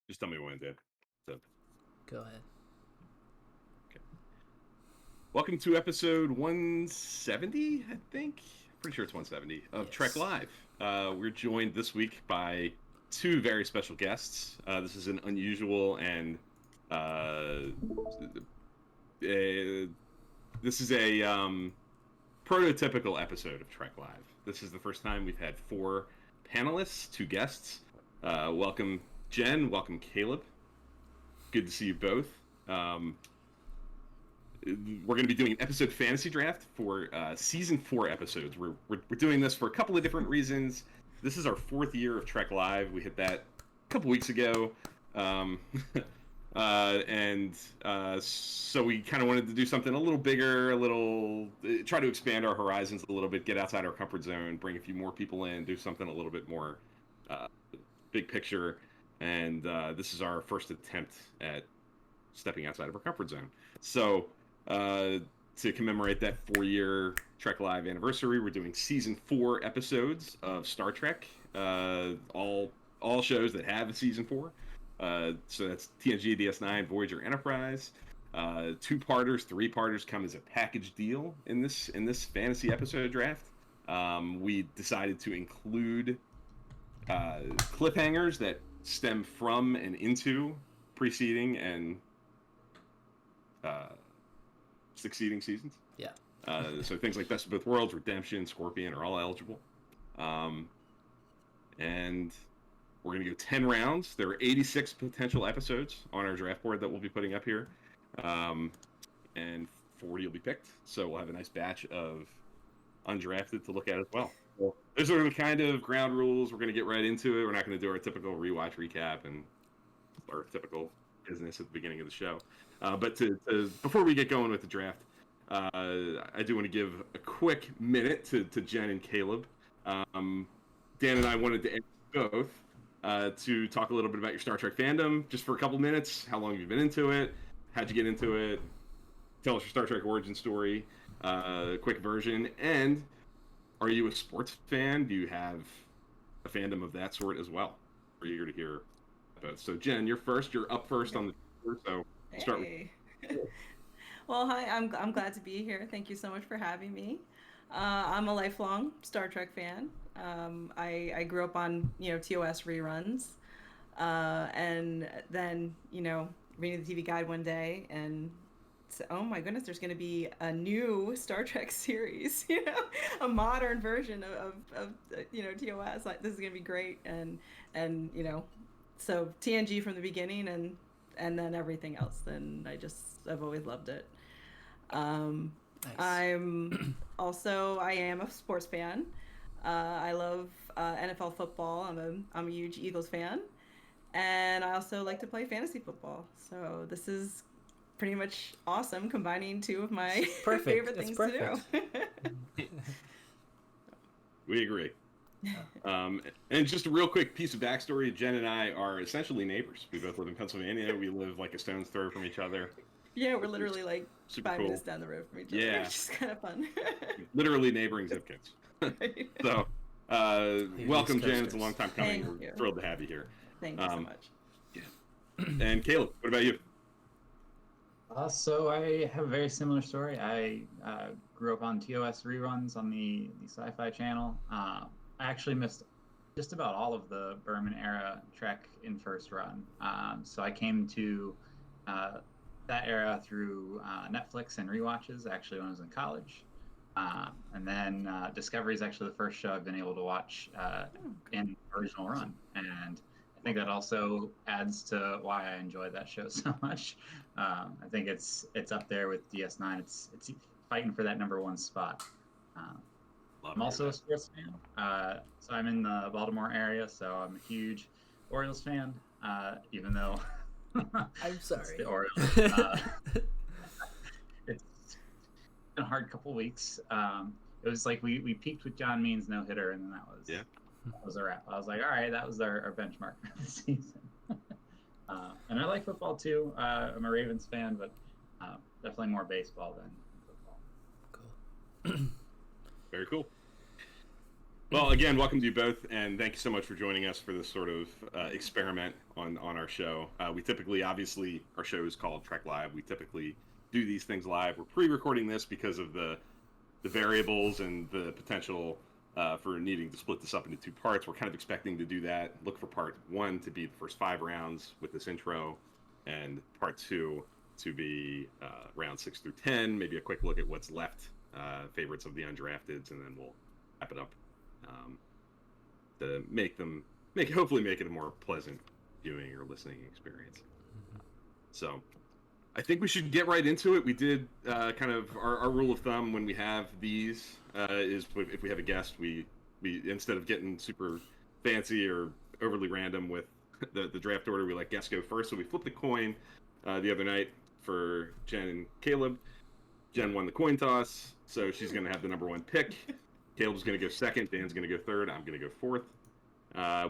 Just tell me when, Dan. So, Go ahead. okay. Welcome to episode 170, I think. Pretty sure it's 170 of Trek Yes. Live. We're joined this week by two very special guests. This is an unusual and this is a prototypical episode of Trek Live. This is the first time we've had four panelists, two guests. Welcome, Jen. Welcome, Caleb. Good to see you both. We're going to be doing an episode fantasy draft for season 4 episodes. We're doing this for a couple of different reasons. This is our 4th year of Trek Live. We hit that a couple weeks ago. So we kind of wanted to do something a little bigger, try to expand our horizons a little bit, get outside our comfort zone, bring a few more people in, do something a little bit more big picture. And this is our first attempt at stepping outside of our comfort zone. So to commemorate that 4-year Trek Live anniversary, we're doing season 4 episodes of Star Trek, all shows that have a season 4. So that's TNG, DS9, Voyager, Enterprise. 2-parters, 3-parters come as a package deal in this fantasy episode draft. We decided to include cliffhangers that stem from and into preceding and succeeding seasons. Yeah. So things like Best of Both Worlds, Redemption, Scorpion are all eligible. And we're going to go 10 rounds. There are 86 potential episodes on our draft board that we'll be putting up here. And 40 will be picked. So we'll have a nice batch of undrafted to look at as well. So those are the kind of ground rules. We're going to get right into it. We're not going to do our typical rewatch recap and our typical business at the beginning of the show. But before we get going with the draft, I do want to give a quick minute to Jen and Caleb. Dan and I wanted to ask you both to talk a little bit about your Star Trek fandom, just for a couple minutes. How long have you been into it? How'd you get into it? Tell us your Star Trek origin story, quick version. And are you a sports fan? Do you have a fandom of that sort as well? We're eager to hear both. So Jen, you're first. You're up first on the tour, so start with. Well, hi. I'm glad to be here. Thank you so much for having me. I'm a lifelong Star Trek fan. I grew up on TOS reruns, and then reading the TV guide one day and oh my goodness, there's going to be a new Star Trek series, a modern version of TOS. Like, this is going to be great, and so TNG from the beginning, and then everything else. Then I've always loved it. Nice. I am a sports fan. I love NFL football. I'm a huge Eagles fan, and I also like to play fantasy football. So this is pretty much awesome, combining two of my favorite things to do. We agree. And just a real quick piece of backstory: Jen and I are essentially neighbors. We both live in Pennsylvania. We live like a stone's throw from each other. Yeah, we're literally like Super 5 cool. minutes down the road from each other. Yeah. Which is kind of fun. Literally neighboring zip codes. So, welcome, Jen. It's a long time coming. We're thrilled to have you here. Thank you so much. Yeah. And Caleb, what about you? So I have a very similar story. I grew up on TOS reruns on the Sci-Fi Channel. I actually missed just about all of the Berman era Trek in first run. So I came to that era through Netflix and rewatches, actually when I was in college. And then Discovery is actually the first show I've been able to watch in original run. And I think that also adds to why I enjoy that show so much. I think it's up there with DS9. It's fighting for that number 1 spot. I'm also a sports fan. So I'm in the Baltimore area, so I'm a huge Orioles fan, even though I'm sorry. It's the Orioles. It's been a hard couple weeks. It was like we peaked with John Means no-hitter, and then that was a wrap. I was like, all right, that was our benchmark for the season. And I like football too. I'm a Ravens fan, but definitely more baseball than football. Cool. Very cool. Well, again, welcome to you both, and thank you so much for joining us for this sort of experiment on our show. We typically, obviously, our show is called Trek Live. We typically do these things live. We're pre-recording this because of the variables and the potential for needing to split this up into 2 parts. We're kind of expecting to do that. Look for part 1 to be the first 5 rounds with this intro, and part 2 to be round 6 through 10. Maybe a quick look at what's left, favorites of the undrafteds, and then we'll wrap it up. To hopefully make it a more pleasant viewing or listening experience. So I think we should get right into it. We did kind of our rule of thumb when we have these is if we have a guest, we instead of getting super fancy or overly random with the draft order, we let guests go first. So we flipped the coin the other night for Jenn and Caleb. Jenn won the coin toss, so she's going to have the number 1 pick. Caleb's going to go second, Dan's going to go third, I'm going to go fourth.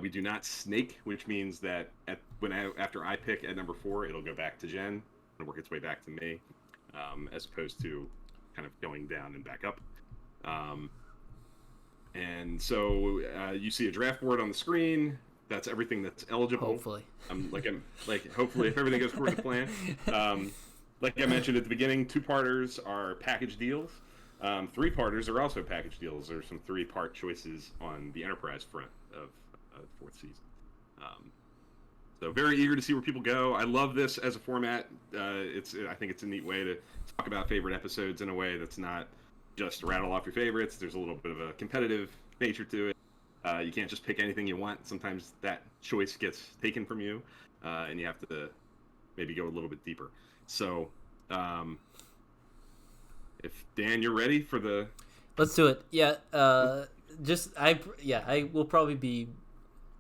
We do not snake, which means that after I pick at number 4, it'll go back to Jenn and work its way back to me, as opposed to kind of going down and back up. And so you see a draft board on the screen. That's everything that's eligible. Hopefully. Hopefully, if everything goes according to plan. Like I mentioned at the beginning, 2-parters are package deals. 3-parters are also package deals. There's some 3-part choices on the Enterprise front of the 4th season. So very eager to see where people go. I love this as a format. I think it's a neat way to talk about favorite episodes in a way that's not just rattle off your favorites. There's a little bit of a competitive nature to it. You can't just pick anything you want. Sometimes that choice gets taken from you, and you have to maybe go a little bit deeper. So, if Dan, you're ready for the... Let's do it. Yeah. I will probably be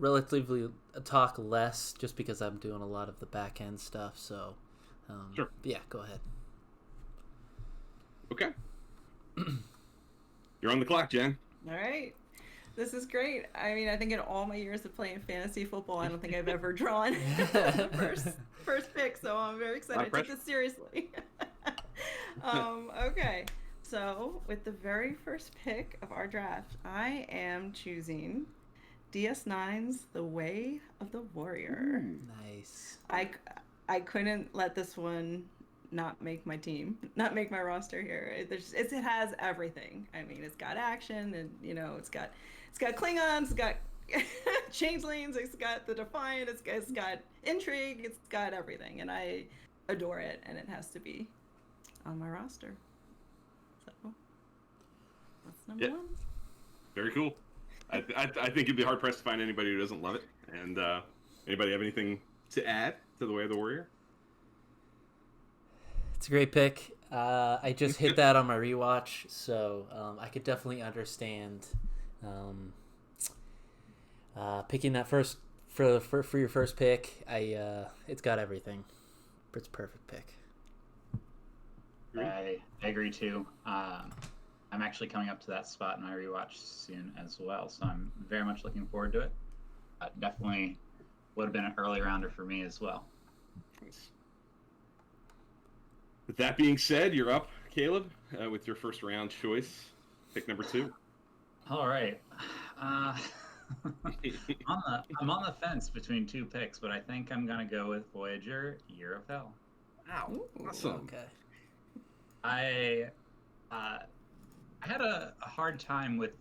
relatively talk less just because I'm doing a lot of the back end stuff. So, sure. Yeah, go ahead. Okay. You're on the clock, Jenn. All right. This is great. I mean, I think in all my years of playing fantasy football, I don't think I've ever drawn first pick, so I'm very excited. I took this seriously. Okay, so with the very first pick of our draft, I am choosing DS9's The Way of the Warrior. Nice. I couldn't let this one not make my team, not make my roster here. It has everything. I mean, it's got action, and it's got Klingons, it's got changelings, it's got the Defiant, it's got intrigue, it's got everything, and I adore it, and it has to be on my roster. So that's number 1. Very cool. I think you'd be hard pressed to find anybody who doesn't love it. And anybody have anything to add to The Way of the Warrior? It's a great pick. I just hit that on my rewatch, so I could definitely understand picking that first for your first pick. It's got everything. It's a perfect pick. I agree too. I'm actually coming up to that spot in my rewatch soon as well, so I'm very much looking forward to it. Definitely would have been an early rounder for me as well. Nice. With that being said, you're up, Caleb, with your first round choice, pick number 2. All right. I'm on the fence between 2 picks, but I think I'm gonna go with Voyager: Year of Hell. Wow, awesome. Okay. I had a hard time with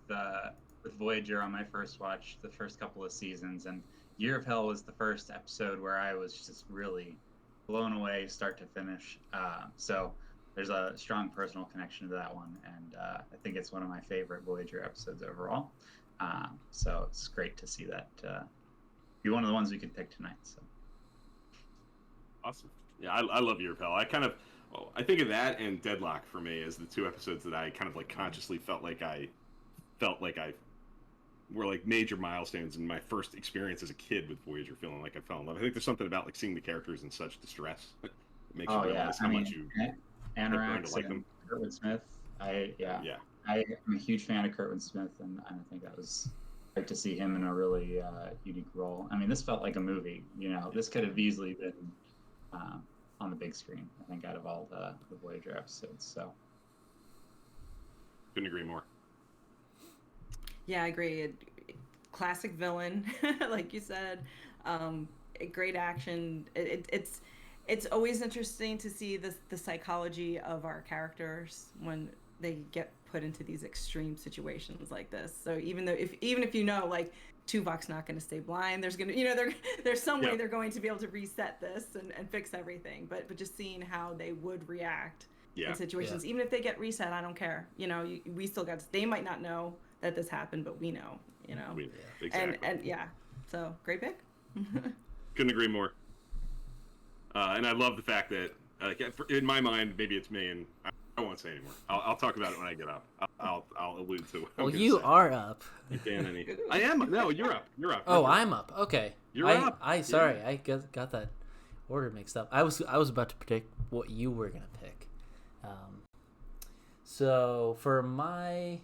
Voyager on my first watch, the first couple of seasons, and Year of Hell was the first episode where I was just really blown away start to finish. So there's a strong personal connection to that one, and I think it's one of my favorite Voyager episodes overall. So it's great to see that be one of the ones we could pick tonight. So awesome. Yeah, I love Year of Hell. I think of that and Deadlock for me as the 2 episodes that I kind of like consciously felt like I were like major milestones in my first experience as a kid with Voyager, feeling like I fell in love. I think there's something about like seeing the characters in such distress that makes you realize how much you learn to like them. Kurtwood Smith. I'm a huge fan of Kurtwood Smith, and I think that was great to see him in a really unique role. I mean, this felt like a movie. This could have easily been on the big screen, I think, out of all the Voyager episodes. So couldn't agree more. Yeah, I agree. Classic villain, like you said. Great action. It's always interesting to see the psychology of our characters when they get put into these extreme situations like this. So even if you know like Tuvok's not going to stay blind, there's going to there's some way they're going to be able to reset this and fix everything. But just seeing how they would react in situations, even if they get reset, I don't care. We still got. They might not know that this happened, but we know. Exactly. And so great pick. Couldn't agree more. And I love the fact that, in my mind, maybe it's me, and I won't say anymore. I'll talk about it when I get up. I'll allude to it. Well, you are up. I am. No, you're up. You're up. Oh, I'm up. Okay. You're up. Sorry, I got that order mixed up. I was about to predict what you were gonna pick. So for my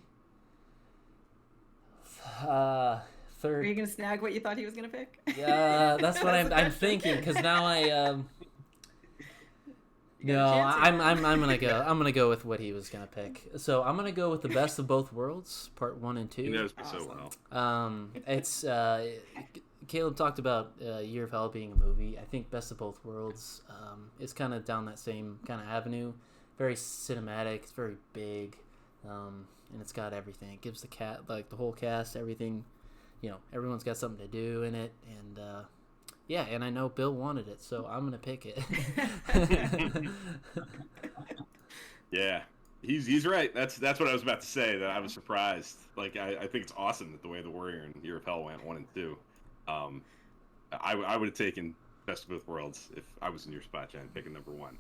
third. Are you gonna snag what you thought he was gonna pick? Yeah, that's what I'm thinking. Because now No, I'm gonna go with what he was gonna pick. So I'm gonna go with the Best of Both Worlds, part 1 and 2. He knows me so well. It's Caleb talked about Year of Hell being a movie. I think Best of Both Worlds is kind of down that same kind of avenue. Very cinematic. It's very big, and it's got everything. It gives the whole cast everything. Everyone's got something to do in it, and and I know Bill wanted it, so I'm gonna pick it. Yeah, he's right. That's what I was about to say. That I was surprised. Like I think it's awesome that the way the Warrior and Year of Hell went 1 and 2. I would have taken Best of Both Worlds if I was in your spot, Jen, picking number 1.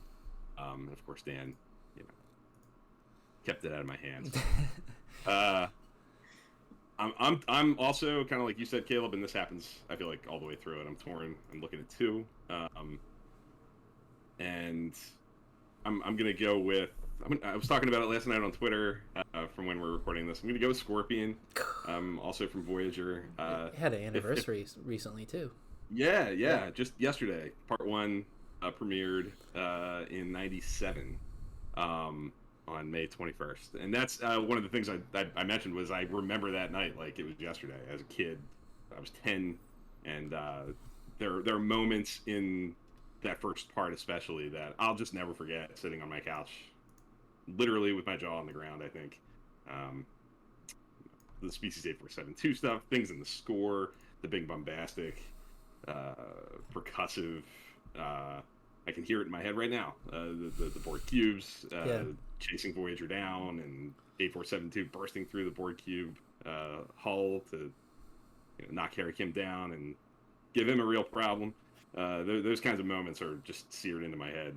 And of course, Dan, kept it out of my hands. I'm also kind of like you said, Caleb, and this happens, I feel like, all the way through it. I'm torn. I'm looking at 2. And I'm going to go with... I was talking about it last night on Twitter from when we're recording this. I'm going to go with Scorpion, also from Voyager. It had an anniversary recently, too. Yeah, just yesterday. Part 1 premiered in 97. On May 21st, and that's one of the things I mentioned was I remember that night like it was yesterday. As a kid, I was 10, and there are moments in that first part especially that I'll just never forget. Sitting on my couch, literally with my jaw on the ground. I think the Species 8472 stuff, things in the score, the big bombastic, percussive. I can hear it in my head right now. The Borg cubes chasing Voyager down, and 8472 bursting through the Borg cube hull to knock Harry Kim down and give him a real problem. Those kinds of moments are just seared into my head,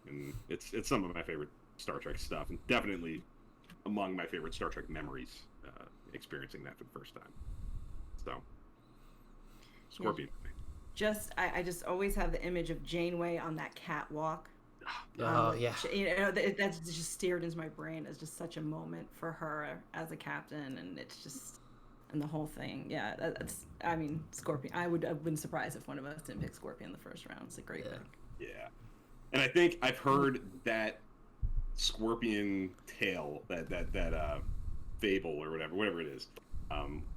and it's some of my favorite Star Trek stuff, and definitely among my favorite Star Trek memories. Experiencing that for the first time. So, Scorpion. I just always have the image of Janeway on that catwalk. Oh yeah. That's just steered into my brain as just such a moment for her as a captain, and it's just and the whole thing. Yeah, Scorpion. I would have been surprised if one of us didn't pick Scorpion in the first round. It's a great pick. Yeah, and I think I've heard that Scorpion tale, that fable or whatever it is.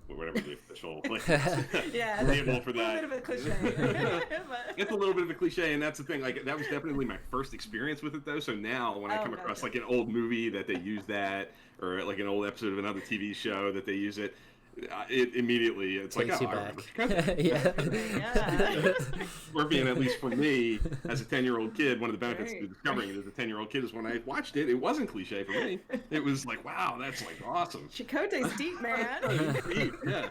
Whatever the official label for that. A little bit of a cliche. It's a little bit of a cliche, and that's the thing. Like that was definitely my first experience with it, though. So now, when I come across like an old movie that they use that, or like an old episode of another TV show that they use it, it immediately it's takes like, you back. Yeah. Scorpion, at least for me, as a 10-year-old kid, one of the benefits of discovering it as a 10-year-old kid is when I watched it, it wasn't cliche for me. It was like, wow, that's like awesome. Chakotay's deep, man. Deep, yeah.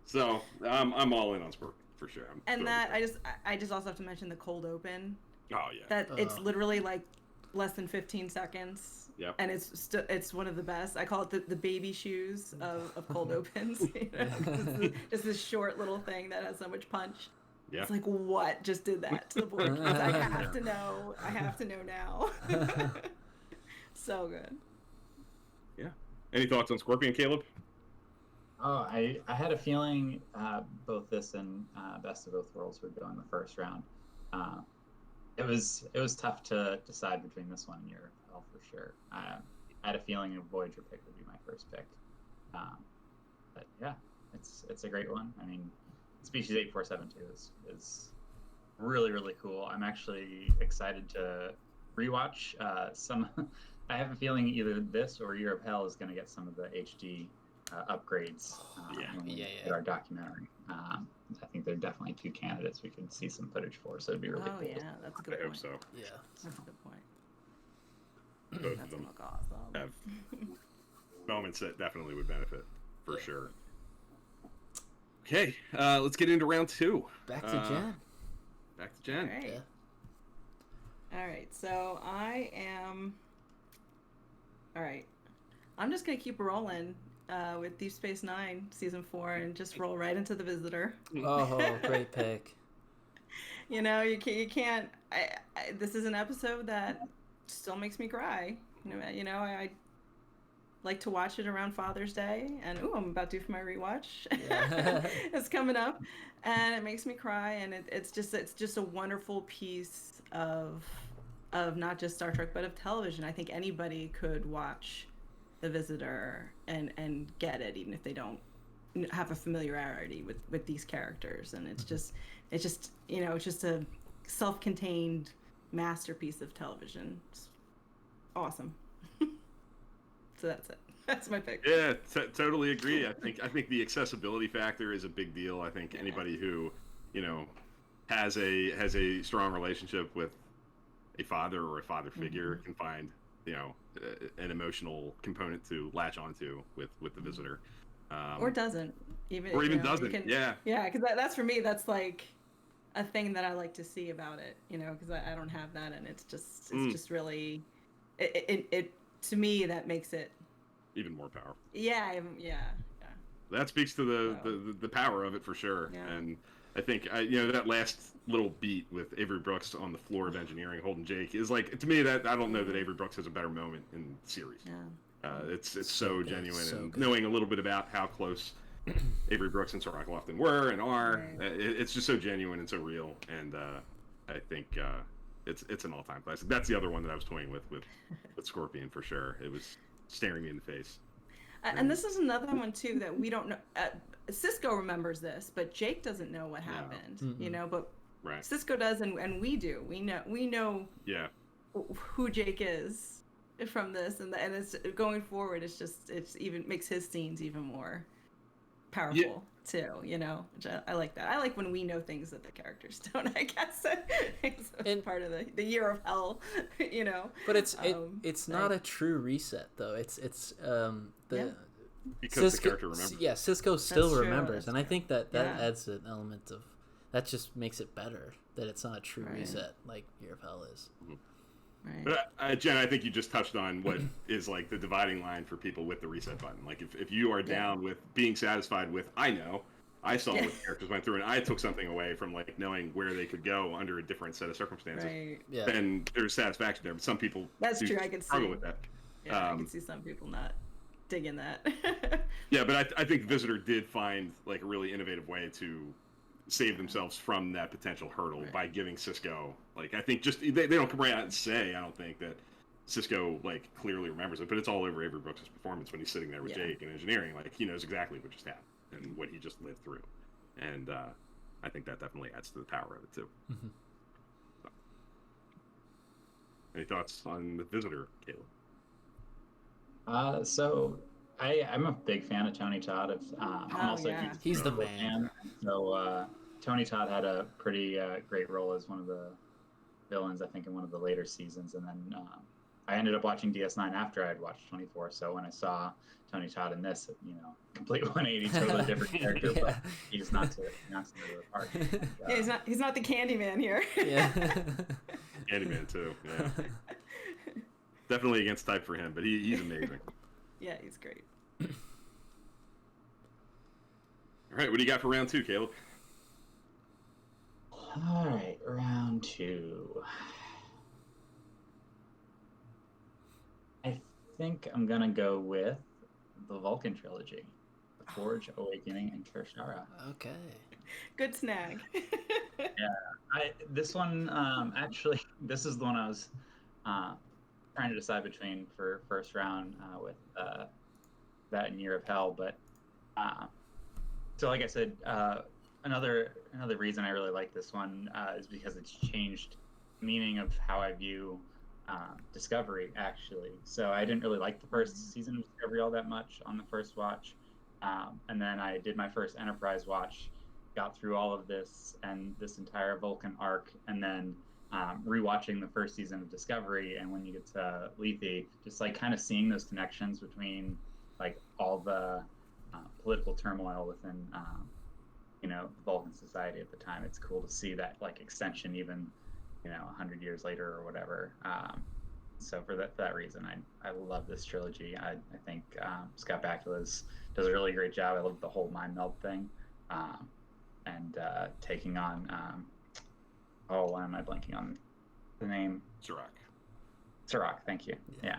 So I'm all in on Scorpion for sure. I just also have to mention the cold open. Oh yeah. That it's literally like less than 15 seconds. Yep. And it's one of the best. I call it the baby shoes of cold opens. Just this short little thing that has so much punch. Yeah. It's like, what just did that to the board? I have to know. I have to know now. So good. Yeah. Any thoughts on Scorpion, Caleb? Oh, I had a feeling both this and Best of Both Worlds would go in the first round. It was tough to decide between this one and Year of Hell for sure. I had a feeling a Voyager pick would be my first pick. But yeah, it's a great one. I mean, Species 8472 is really, really cool. I'm actually excited to rewatch some. I have a feeling either this or Year of Hell is going to get some of the HD upgrades when we get our documentary. I think they're definitely two candidates we could see some footage for, so it'd be really cool. Yeah, that's a good I point. hope so. Yeah. That's a good point. Both of them have moments that definitely would benefit, for sure. Okay, let's get into round 2. Back to Jen. Back to Jen. All right. Yeah. All right, so I am... All right. I'm just going to keep rolling with Deep Space Nine Season 4 and just roll right into The Visitor. Oh, great pick. You know, you can't... this is an episode that still makes me cry. You know, I like to watch it around Father's Day, and I'm about due for my rewatch. Yeah. It's coming up, and it makes me cry, and it's just a wonderful piece of not just Star Trek but of television. I think anybody could watch The Visitor and get it, even if they don't have a familiarity with these characters. And it's just you know, it's just a self-contained masterpiece of television. It's awesome. So that's it. That's my pick. Yeah, totally agree. I think the accessibility factor is a big deal. I think anybody who, you know, has a strong relationship with a father or a father figure can find, you know, an emotional component to latch onto with The Visitor. Or doesn't even. Or even you know, doesn't. Yeah, because that's for me. That's like a thing that I like to see about it. You know, because I don't have that, and it's just really, it to me that makes it even more powerful. Yeah. That speaks to the power of it for sure. Yeah. And I think you know, that last little beat with Avery Brooks on the floor of engineering holding Jake is like, to me, that I don't know that Avery Brooks has a better moment in the series. Yeah. It's so genuine, so and good. knowing a little bit about how close Avery Brooks and Sarah Lofton were and are, it's just so genuine and so real. And I think it's an all-time classic. That's the other one that I was toying with Scorpion for sure. It was staring me in the face. And this is another one too that we don't know. Cisco remembers this, but Jake doesn't know what happened. Mm-mm. You know, but Right. Cisco does, and we do. We know. Yeah. Who Jake is from this, and it's going forward. It's even makes his scenes even more powerful too. You know, which I like that. I like when we know things that the characters don't. I guess it's part of the Year of Hell. You know, but it's not a true reset though. It's Because Cisco, the character remembers. Yeah, Cisco still That's remembers, true. and I think that Yeah. adds an element of that just makes it better that it's not a true Right. reset like Year of Hell is. Right. But Jen, I think you just touched on what is like the dividing line for people with the reset button. Like if you are down with being satisfied with, I saw what the characters went through, and I took something away from like knowing where they could go under a different set of circumstances, Right. Yeah. then there's satisfaction there. But some people That's true. I can struggle see. with that. Yeah, I can see some people not digging that. Yeah, but I think Visitor did find like a really innovative way to save themselves from that potential hurdle by giving Cisco, like, I think just they don't come right out and say, I don't think that Cisco like clearly remembers it, but it's all over Avery Brooks' performance when he's sitting there with Jake and engineering. Like, he knows exactly what just happened and what he just lived through, and I think that definitely adds to the power of it too. Mm-hmm. So. Any thoughts on The Visitor, Caleb? So I'm a big fan of Tony Todd. I'm also a huge He's the Cisco man. fan. So Tony Todd had a pretty great role as one of the villains, I think, in one of the later seasons. And then I ended up watching DS9 after I had watched 24. So when I saw Tony Todd in this, you know, complete 180, totally different character, but he's not to the part. He's not the Candyman here. Yeah. Candyman too. Yeah. Definitely against type for him, but he's amazing. Yeah, he's great. All right, what do you got for round 2, Caleb? All right, round 2. I think I'm gonna go with the Vulcan trilogy, The Forge, Awakening, and Kershara. Okay. Good snag. This one, actually, this is the one I was trying to decide between for first round with that and Year of Hell, but So like I said, another reason I really like this one is because it's changed the meaning of how I view Discovery, actually. So I didn't really like the first season of Discovery all that much on the first watch. And then I did my first Enterprise watch, got through all of this and this entire Vulcan arc, and then rewatching the first season of Discovery. And when you get to Lethe, just like kind of seeing those connections between like all the political turmoil within the Vulcan society at the time. It's cool to see that like extension even 100 years later or whatever. So for that reason, I love this trilogy. I think Scott Bakula does a really great job. I love the whole mind meld thing, and taking on why am I blanking on the name? Sirach, thank you. Yeah.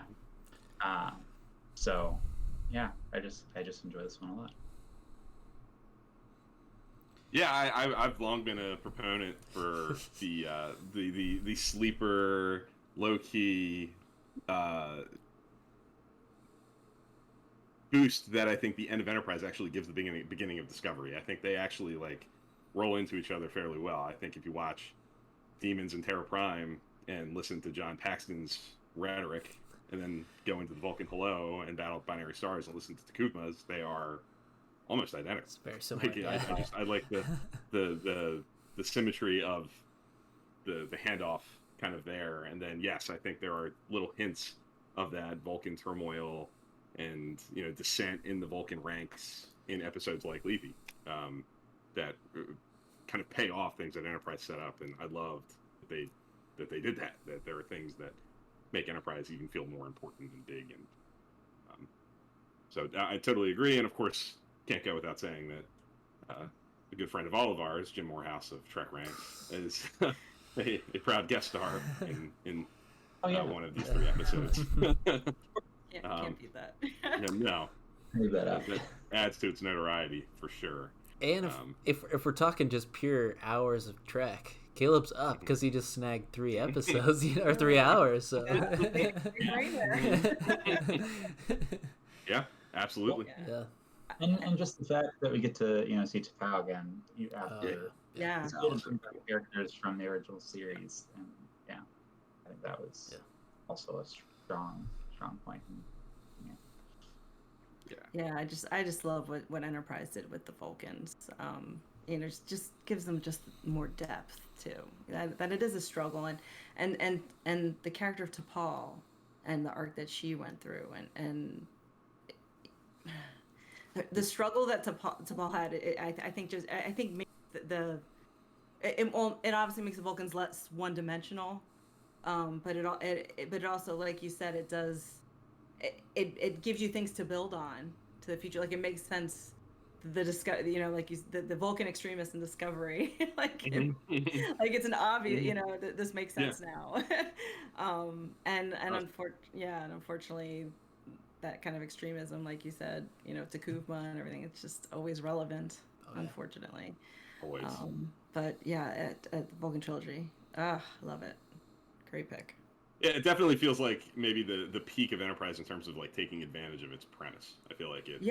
So yeah, I just enjoy this one a lot. Yeah, I've long been a proponent for the sleeper, low key boost that I think the end of Enterprise actually gives the beginning of Discovery. I think they actually like roll into each other fairly well. I think if you watch Demons and Terra Prime and listen to John Paxton's rhetoric, and then go into the Vulcan Hello and Battle of Binary Stars and listen to Takuvma's, they are almost identical. It's very similar. Like, yeah. I like the symmetry of the handoff kind of there, and then yes, I think there are little hints of that Vulcan turmoil and dissent in the Vulcan ranks in episodes like Lethe that kind of pay off things that Enterprise set up, and I loved that they did that. That there are things that make Enterprise even feel more important and big, and so I totally agree. And of course, can't go without saying that a good friend of all of ours, Jim Morehouse of Trek Ranks, is a proud guest star in one of these 3 episodes. Can't beat that. No, that adds to its notoriety for sure. And if we're talking just pure hours of Trek, Caleb's up because he just snagged 3 episodes, or 3 hours. So. Yeah, absolutely. Yeah. And just the fact that we get to see T'Pau again after characters from the original series, and I think that was also a strong point. Yeah, I just love what Enterprise did with the Vulcans. It just gives them just more depth too. That it is a struggle, and the character of T'Pau and the arc that she went through, and the struggle that T'Pau had. I think makes it obviously makes the Vulcans less one-dimensional, but it also, like you said, it does. It gives you things to build on to the future. Like it makes sense. The Vulcan extremists in Discovery, like it's an obvious, this makes sense now. And unfortunately, that kind of extremism, like you said, Takuvma and everything, it's just always relevant. Unfortunately, always. But yeah, at the Vulcan trilogy, love it. Great pick. Yeah, it definitely feels like maybe the peak of Enterprise in terms of like taking advantage of its premise. I feel like it's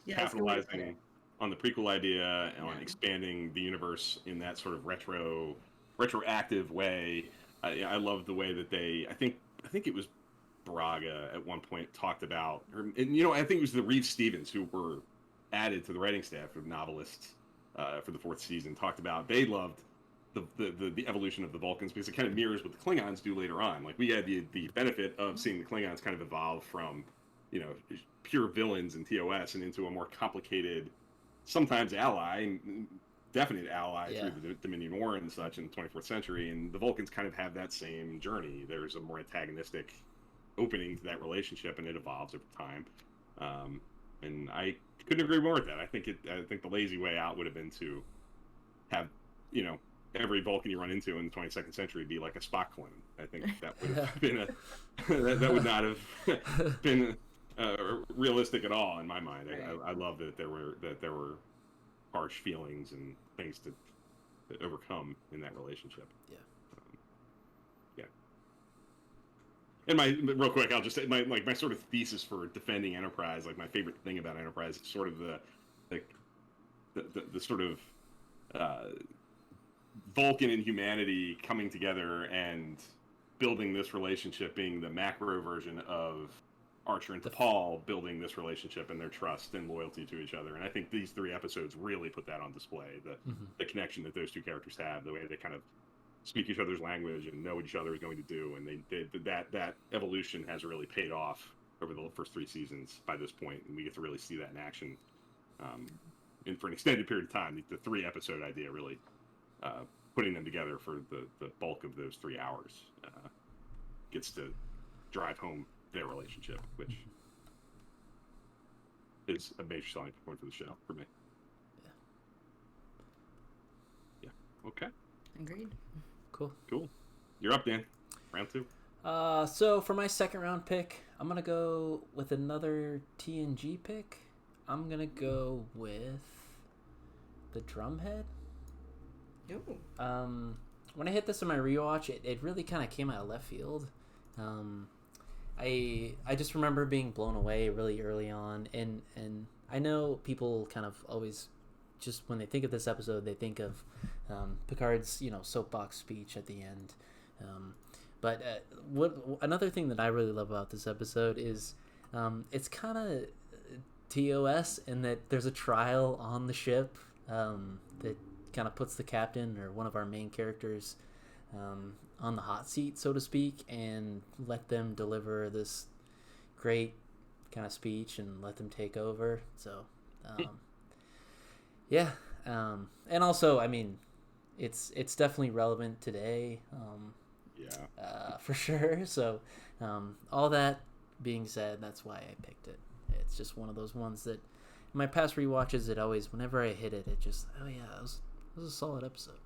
capitalizing on the prequel idea and on expanding the universe in that sort of retroactive way. I love the way that I think it was Braga at one point talked about, I think it was the Reeve Stevens who were added to the writing staff of novelists for the 4th season, talked about they loved the evolution of the Vulcans because it kind of mirrors what the Klingons do later on. Like we had the benefit of seeing the Klingons kind of evolve from, pure villains in TOS and into a more complicated, sometimes definite ally through the Dominion War and such in the 24th century. And the Vulcans kind of have that same journey. There's a more antagonistic opening to that relationship, and it evolves over time. And I couldn't agree more with that. I think the lazy way out would have been to have, every Vulcan you run into in the 22nd century be like a Spock clone. I think that would have been that would not have been realistic at all in my mind. Right. I love that there were harsh feelings and things to overcome in that relationship. And real quick, I'll just say my sort of thesis for defending Enterprise, like my favorite thing about Enterprise is sort of like the sort of Vulcan and humanity coming together and building this relationship, being the macro version of Archer and T'Pol building this relationship and their trust and loyalty to each other. And I think these 3 episodes really put that on display, the connection that those 2 characters have, the way they kind of speak each other's language and know what each other is going to do. And that evolution has really paid off over the first 3 seasons by this point, and we get to really see that in action. And for an extended period of time, the 3-episode idea really putting them together for the bulk of those 3 hours gets to drive home their relationship, which is a major selling point for the show for me. Yeah. Okay. Agreed. Cool. You're up, Dan. Round 2. So for my second round pick, I'm gonna go with another TNG pick. I'm gonna go with the Drumhead. Ooh. When I hit this in my rewatch, it really kind of came out of left field. I just remember being blown away really early on, and I know people kind of always just when they think of this episode, they think of Picard's soapbox speech at the end. But another thing that I really love about this episode is it's kind of TOS in that there's a trial on the ship that kind of puts the captain or one of our main characters on the hot seat, so to speak, and let them deliver this great kind of speech and let them take over. So, yeah. And also, I mean, it's definitely relevant today. For sure. So, all that being said, that's why I picked it. It's just one of those ones that in my past rewatches, it always, whenever I hit it, it just, oh yeah, it was a solid episode.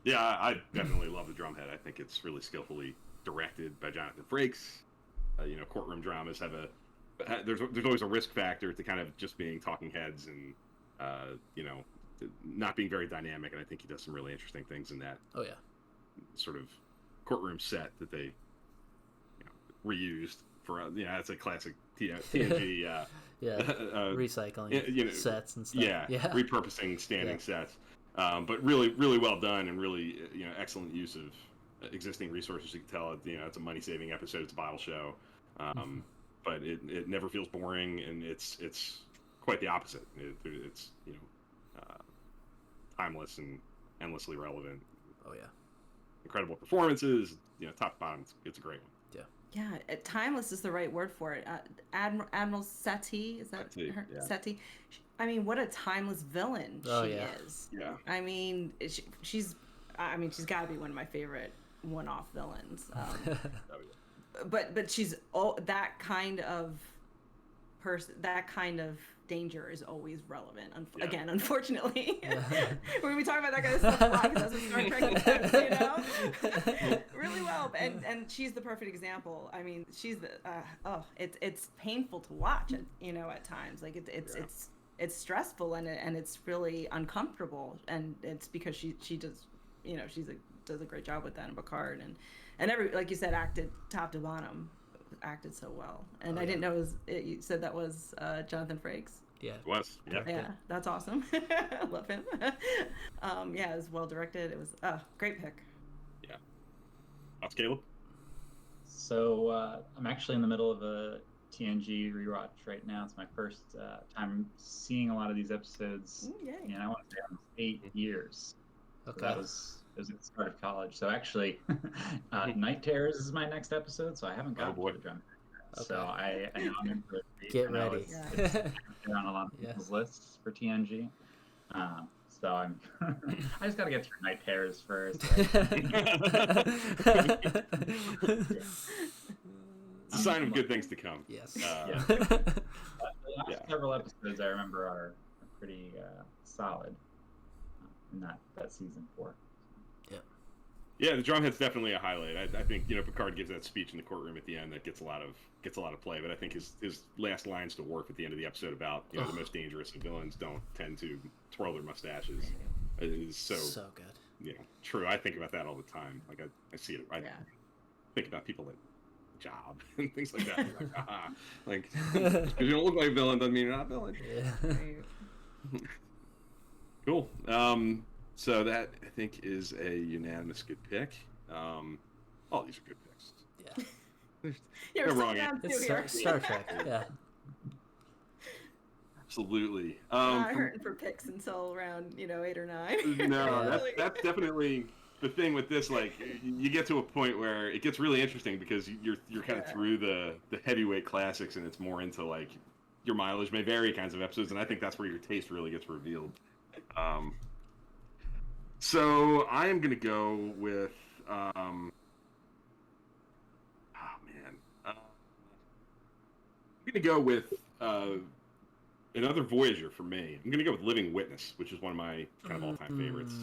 Yeah, I definitely love the Drumhead. I think it's really skillfully directed by Jonathan Frakes. Courtroom dramas have there's always a risk factor to kind of just being talking heads and not being very dynamic. And I think he does some really interesting things in that. Oh yeah, sort of courtroom set that they reused for. It's a classic TNG. Recycling sets and stuff. Yeah, repurposing standing sets. But really, really well done, and really, excellent use of existing resources. You can tell, it's a money-saving episode. It's a bottle show, but it never feels boring, and it's quite the opposite. It's timeless and endlessly relevant. Oh yeah, incredible performances. Top to bottom, it's a great one. Yeah, timeless is the right word for it. Admiral Seti, is that her? Yeah. Seti. I mean, what a timeless villain she is. Yeah. I mean, she's got to be one of my favorite one-off villains. But she's that kind of person. That kind of danger is always relevant. Again, unfortunately, we're gonna be talking about that kind of stuff a lot because that's what Star Trek really well. And she's the perfect example. I mean, she's the it's painful to watch. At times, like it's stressful and it's really uncomfortable, and it's because she does does a great job with that in Picard and every, like you said, acted top to bottom. Acted so well, and I didn't know you said that was Jonathan Frakes. Yeah, it was. Yeah, that's awesome. I love him. It was well directed. It was great pick. Yeah. That's Caleb. So I'm actually in the middle of a TNG rewatch right now. It's my first time seeing a lot of these episodes. Ooh, yay. And I want to say almost 8 years. Okay. So that was at the start of college. So actually, Night Terrors is my next episode. So I haven't gotten to the drum. Okay. So I know I'm in for it. Get ready. It's on a lot of people's lists for TNG. So I'm. I just got to get through Night Terrors first. It's a sign of good things to come. Yes. The last several episodes I remember are pretty solid in that season 4. Yeah, the Drumhead's definitely a highlight. I think Picard gives that speech in the courtroom at the end that gets a lot of play. But I think his last lines to Worf at the end of the episode about the most dangerous of villains don't tend to twirl their mustaches is so good. True. I think about that all the time. Like I see it. I think about people that job and things like that. Like, like, because you don't look like a villain doesn't mean you're not a villain. Yeah. Cool. So that I think is a unanimous good pick. All these are good picks. Yeah. You're no so wrong down answer. It's to here. Star Trek. Yeah. Absolutely. Not hurting for picks until around 8 or 9. No, Yeah. that's definitely the thing with this. Like, you get to a point where it gets really interesting because you're kind of through the heavyweight classics, and it's more into like your mileage may vary kinds of episodes, and I think that's where your taste really gets revealed. So I am gonna go with I'm gonna go with another Voyager for me. I'm gonna go with Living Witness, which is one of my kind of all-time favorites.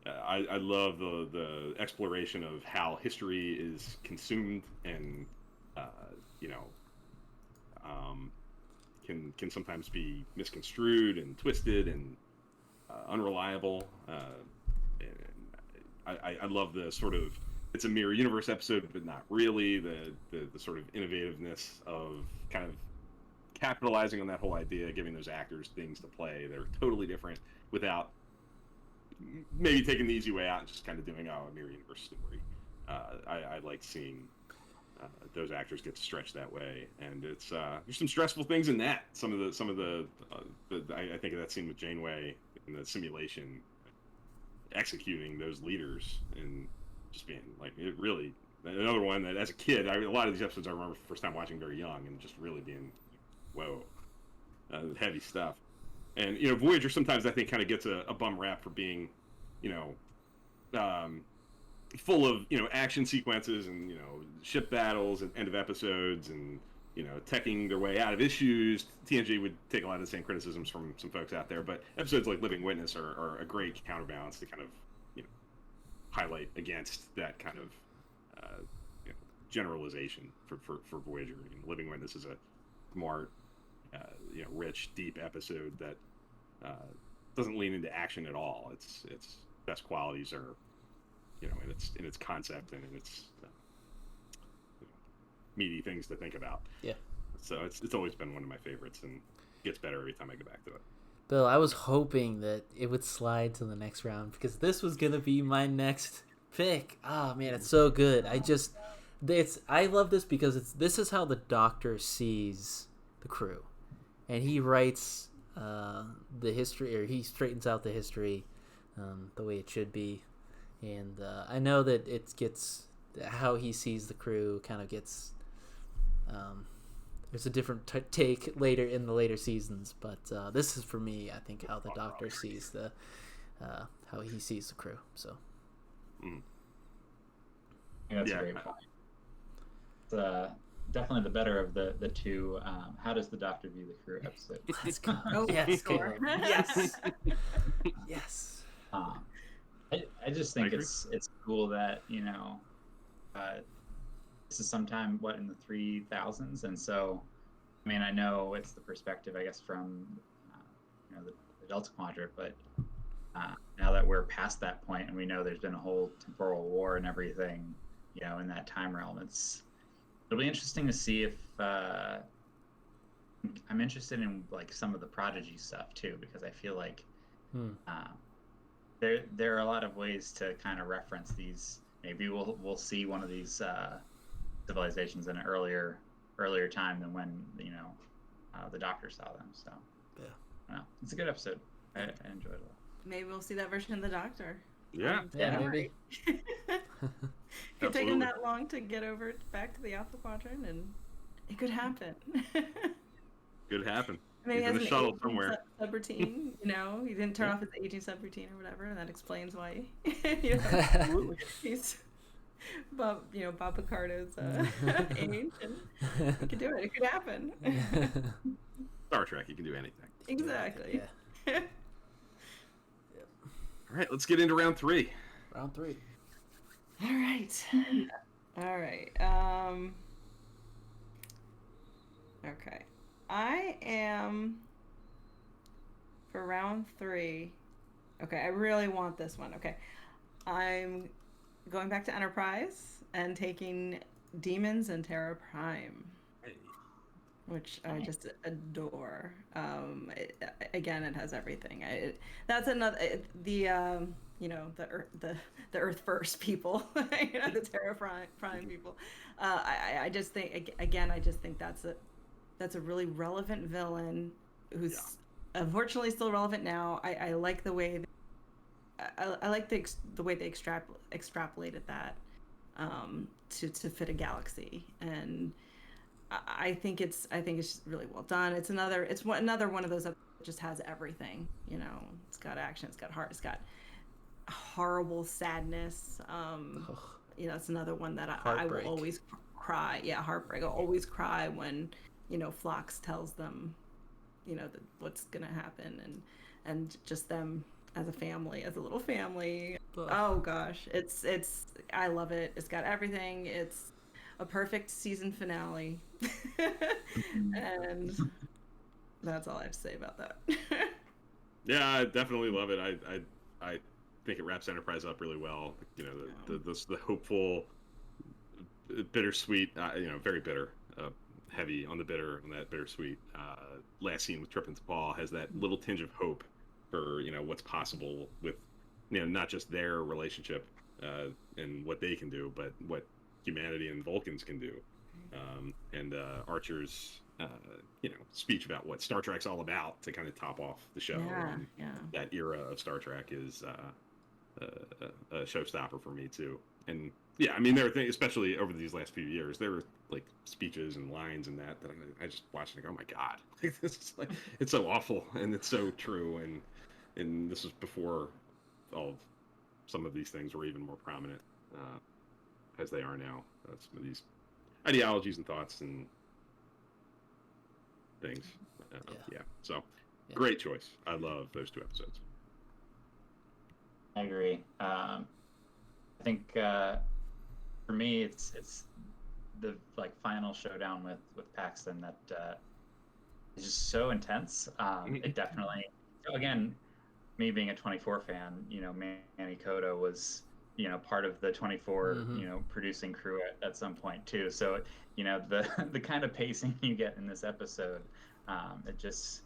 I love the exploration of how history is consumed and can sometimes be misconstrued and twisted and unreliable. And I love the sort of it's a mirror universe episode, but not really. The sort of innovativeness of kind of capitalizing on that whole idea, giving those actors things to play that are totally different without maybe taking the easy way out and just kind of doing a mirror universe story. I like seeing those actors get to stretch that way, and it's there's some stressful things in that. Some of the I think of that scene with Janeway in the simulation, executing those leaders and just being like it really. Another one that as a kid, a lot of these episodes I remember first time watching very young and just really being, whoa, heavy stuff. And Voyager sometimes I think kind of gets a bum rap for being, full of action sequences and ship battles and end of episodes and teching their way out of issues. TNG would take a lot of the same criticisms from some folks out there, but episodes like Living Witness are a great counterbalance to kind of highlight against that kind of generalization for Voyager. Living Witness is a smart, rich, deep episode that doesn't lean into action at all. Its best qualities are, in its concept and in its meaty things to think about. Yeah. So it's always been one of my favorites and gets better every time I go back to it. Bill, I was hoping that it would slide to the next round because this was gonna be my next pick. Oh man, it's so good. I love this because this is how the Doctor sees the crew, and he writes the history, or he straightens out the history the way it should be. And I know that it gets how he sees the crew kind of gets. There's a different take later in the later seasons, but this is for me. I think how the Doctor sees how he sees the crew. So. Yeah, that's a great point. It's definitely the better of the two. How does the Doctor view the crew episode? Let's go. Oh, Yes, sure. yes, yes. I just think it's cool that this is sometime in the 3000s, and so I mean I know it's the perspective I guess from the Delta Quadrant, but now that we're past that point and we know there's been a whole temporal war and everything in that time realm, it'll be interesting to see if I'm interested in like some of the Prodigy stuff too, because I feel like there are a lot of ways to kind of reference these. Maybe we'll see one of these civilizations in an earlier time than when the Doctor saw them. So yeah, it's a good episode. I enjoyed it a lot. Maybe we'll see that version of the Doctor. Yeah. Yeah, maybe. Could take him that long to get back to the Alpha Quadrant, and it could happen. Could happen. Maybe He's in has the an shuttle aging somewhere. Subroutine, he didn't turn off his aging subroutine or whatever, and that explains why. Absolutely. He's Bob Picardo's age, and he could do it. It could happen. Star Trek, you can do anything. Exactly. Yeah. All right, let's get into round 3. Round 3. All right. Okay. I am for round 3. Okay, I really want this one. Okay. I'm going back to Enterprise and taking Demons and Terra Prime, Hey. which I just adore. Again, it has everything. That's another the Earth First people, the Terra Prime people. I just think again, I just think that's a really relevant villain who's unfortunately still relevant now. I like the way I like the way they extrapolated that to fit a galaxy, and I think it's really well done. It's another one of those that just has everything. It's got action, it's got heart, it's got horrible sadness. It's another one that I will always cry. Yeah, heartbreak. I'll always cry when Phlox tells them what's gonna happen, and just them as a family, as a little family. Oh gosh, it's I love it. It's got everything. It's a perfect season finale. And that's all I have to say about that. Yeah, I definitely love it. I think it wraps Enterprise up really well. The hopeful, bittersweet, very bitter, heavy on the bitter, on that bittersweet. Last scene with Trip and T'Pol has that little tinge of hope for what's possible with not just their relationship and what they can do, but what humanity and Vulcans can do. And Archer's speech about what Star Trek's all about to kind of top off the show. That era of Star Trek is a showstopper for me too. And yeah, I mean, there are things, especially over these last few years, there were like speeches and lines and that I just watched and go, oh my god, this is like, it's so awful and it's so true. And this was before some of these things were even more prominent as they are now. Some of these ideologies and thoughts and things. So great choice. I love those two episodes. I agree. I think for me, it's the final showdown with Paxton that is just so intense. It definitely, again, me being a 24 fan, Manny Coda was part of the 24 producing crew at some point too. So the kind of pacing you get in this episode, it just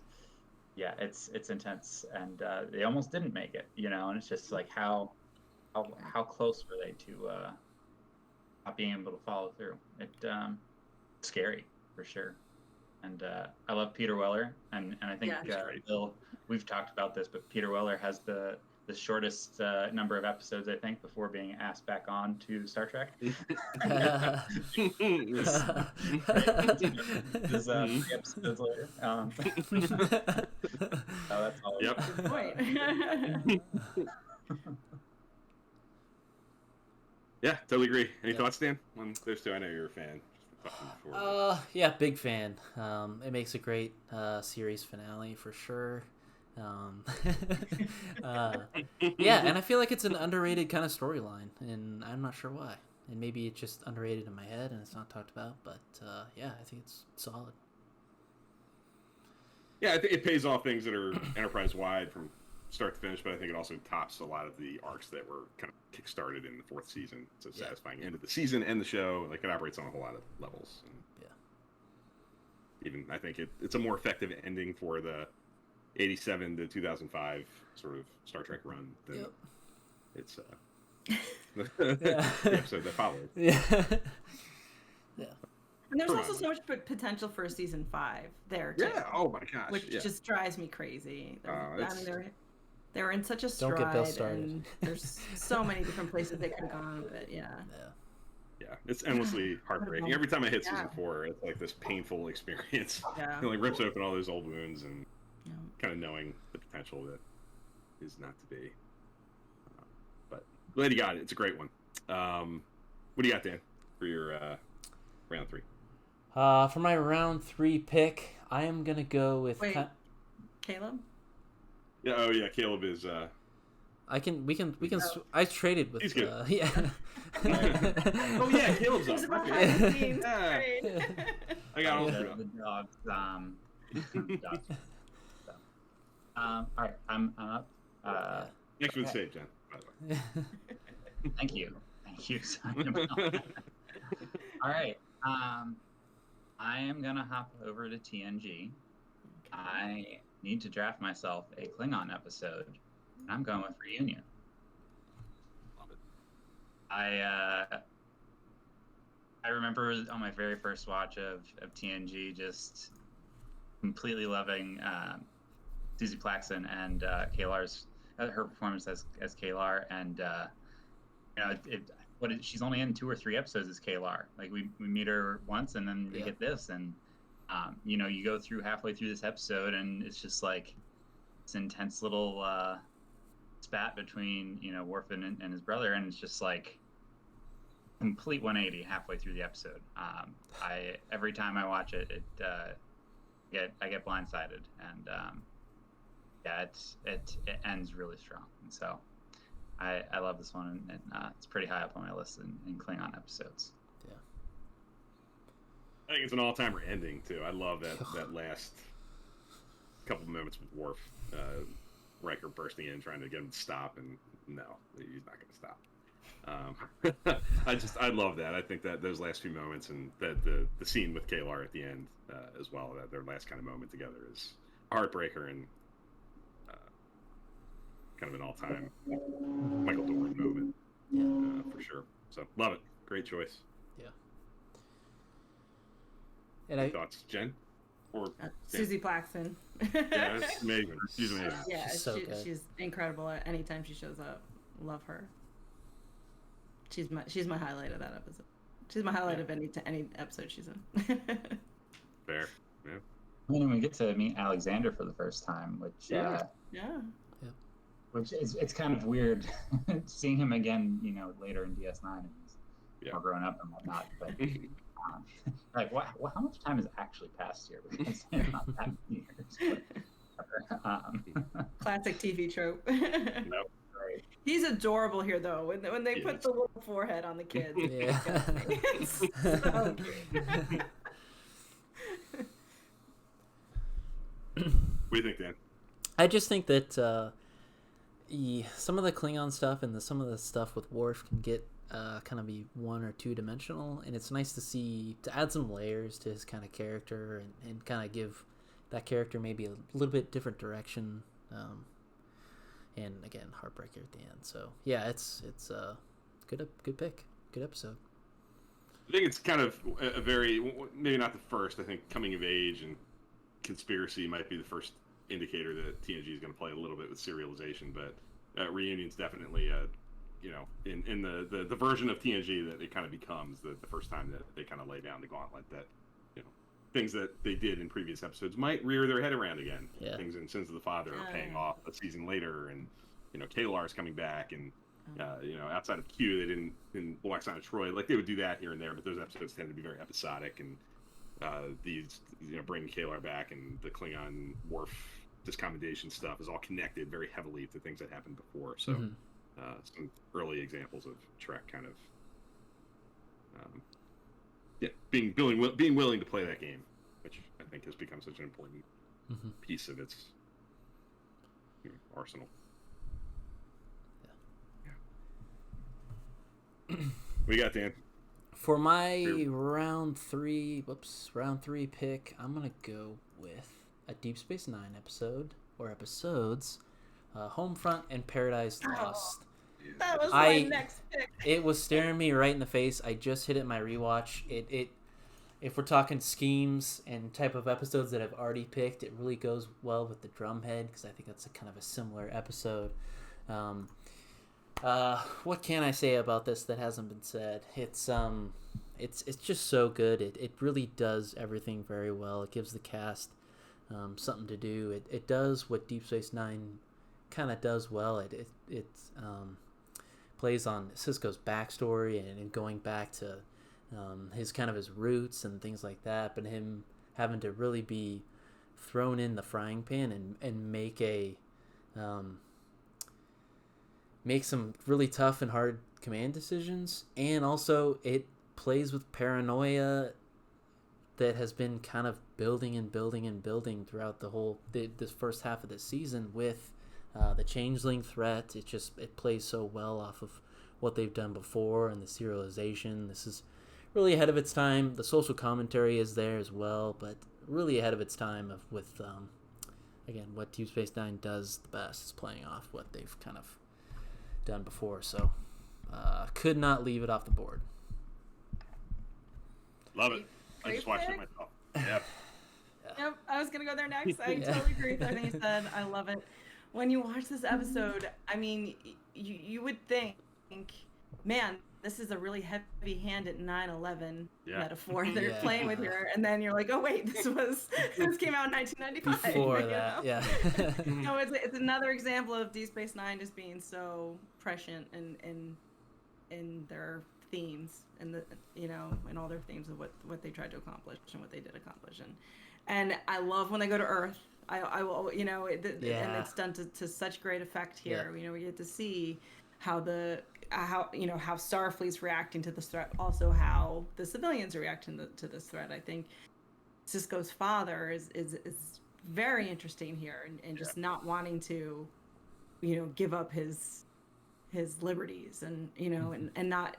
it's intense, and they almost didn't make it, and it's just like how close were they to not being able to follow through. Scary for sure. And I love Peter Weller, and I think Bill, we've talked about this, but Peter Weller has the shortest number of episodes, I think, before being asked back on to Star Trek. Just 3 episodes later. That's all. Yep. Good point. Yeah, totally agree. Any thoughts, Dan, on those two? I know you're a fan. Yeah, big fan. It makes a great series finale for sure. Yeah, and I feel like it's an underrated kind of storyline, and I'm not sure why. And maybe it's just underrated in my head and it's not talked about, but yeah, I think it's solid. Yeah, I think it pays off things that are enterprise-wide from start to finish, but I think it also tops a lot of the arcs that were kind of kick-started in the 4th season. It's a satisfying end of the season and the show. Like, it operates on a whole lot of levels. And even, I think it's a more effective ending for the 87 to 2005 sort of Star Trek run than it's the episode that followed. And there's also so much potential for a season 5 there too. Yeah. Oh my gosh. Which just drives me crazy. It's They were in such a stride, and there's so many different places they could have gone with it. Yeah, it's endlessly heartbreaking. Every time I hit season 4, it's like this painful experience. It like rips open all those old wounds and kind of knowing the potential that is not to be. But glad you got it. It's a great one. What do you got, Dan, for your round 3? For my round 3 pick, I am gonna go with. Wait, Caleb. Yeah. Oh yeah. Caleb is. We can. I traded with. He's good. Yeah. Oh yeah, Caleb's up. I got all the dogs. All right, I'm up. Thanks for the save, Jen. By the way. Thank you. All right. I am gonna hop over to TNG. I need to draft myself a Klingon episode, and I'm going with Reunion. Love it. I remember on my very first watch of TNG just completely loving Susie Plaxton and Kalar's her performance as Kalar, and she's only in 2 or 3 episodes as Kalar. Like we meet her once, and then we get this, and you go through halfway through this episode, and it's just like this intense little spat between Worf and his brother, and it's just like complete 180 halfway through the episode. Every time I watch it, I get blindsided, and it ends really strong, and so I love this one, and it's pretty high up on my list in Klingon episodes. Yeah, I think it's an all-timer ending too. I love that last couple of moments with Worf, Riker bursting in trying to get him to stop, and no, he's not going to stop. I love that. I think that those last few moments, and that the scene with Kalar at the end as well, that their last kind of moment together is a heartbreaker and kind of an all-time Michael Dorn moment. Yeah, for sure. So love it. Great choice. Yeah. And Any thoughts, Jen? Or Susie Plaxton. Yeah, that's amazing. She's amazing. Yeah, She's so good. She's incredible anytime she shows up. Love her. She's my highlight of that episode. She's my highlight of any episode she's in. Fair. Yeah. And we get to meet Alexander for the first time, which yeah. Which it's kind of weird seeing him again, later in DS9, and he's more grown up and whatnot. But like, how much time has actually passed here? Because not that many years. Classic TV trope. Nope. Right. He's adorable here, though. When they put the little forehead on the kid. Yeah. It's so cute. What do you think, Dan? I just think that some of the Klingon stuff and some of the stuff with Worf can get kind of be 1 or 2 dimensional, and it's nice to add some layers to his kind of character and kind of give that character maybe a little bit different direction. And again, heartbreaker at the end. So yeah, it's a good pick, good episode. I think it's kind of a very, maybe not the first. I think coming of age and conspiracy might be the first indicator that TNG is going to play a little bit with serialization, but Reunion's definitely in the version of TNG that it kind of becomes the first time that they kind of lay down the gauntlet, that things that they did in previous episodes might rear their head around again. Yeah. Things in Sins of the Father are paying off a season later, and Kalar's coming back, and outside of Q, they didn't Black Sign of Troy. Like, they would do that here and there, but those episodes tend to be very episodic, and these bringing Kalar back and the Klingon Worf discommendation stuff is all connected very heavily to things that happened before. So some early examples of Trek kind of being willing to play that game, which I think has become such an important piece of its arsenal. Yeah. What do you got, Dan? For my round three pick, I'm gonna go with a Deep Space Nine episode or episodes, Homefront and Paradise Lost. That was my next pick. It was staring me right in the face. I just hit it in my rewatch. It if we're talking schemes and type of episodes that I've already picked, it really goes well with the Drumhead, because I think that's a kind of a similar episode. What can I say about this that hasn't been said? It's just so good. It really does everything very well. It gives the cast something to do. It does what Deep Space Nine kind of does well. It plays on Sisko's backstory and going back to his roots and things like that, but him having to really be thrown in the frying pan and make some really tough and hard command decisions. And also it plays with paranoia that has been kind of building and building and building throughout this first half of the season with the changeling threat. It plays so well off of what they've done before and the serialization. This is really ahead of its time. The social commentary is there as well, but really ahead of its time with again, what Deep Space Nine does the best is playing off what they've kind of done before. So could not leave it off the board. Love it. I just watched it myself. Yep. Yep, I was gonna go there next. I totally agree with everything you said. I love it. When you watch this episode, I mean, you would think, man, this is a really heavy-handed 9/11 metaphor they're playing with here, and then you're like, oh wait, this came out in 1995. Before that, yeah. No, it's another example of Deep Space Nine just being so prescient in their themes and in all their themes of what they tried to accomplish and what they did accomplish, and I love when they go to Earth. I will, and it's done to such great effect here. Yeah. We get to see how how Starfleet's reacting to this threat, also how the civilians are reacting to this threat. I think Sisko's father is very interesting here, and just not wanting to, give up his liberties, and and not,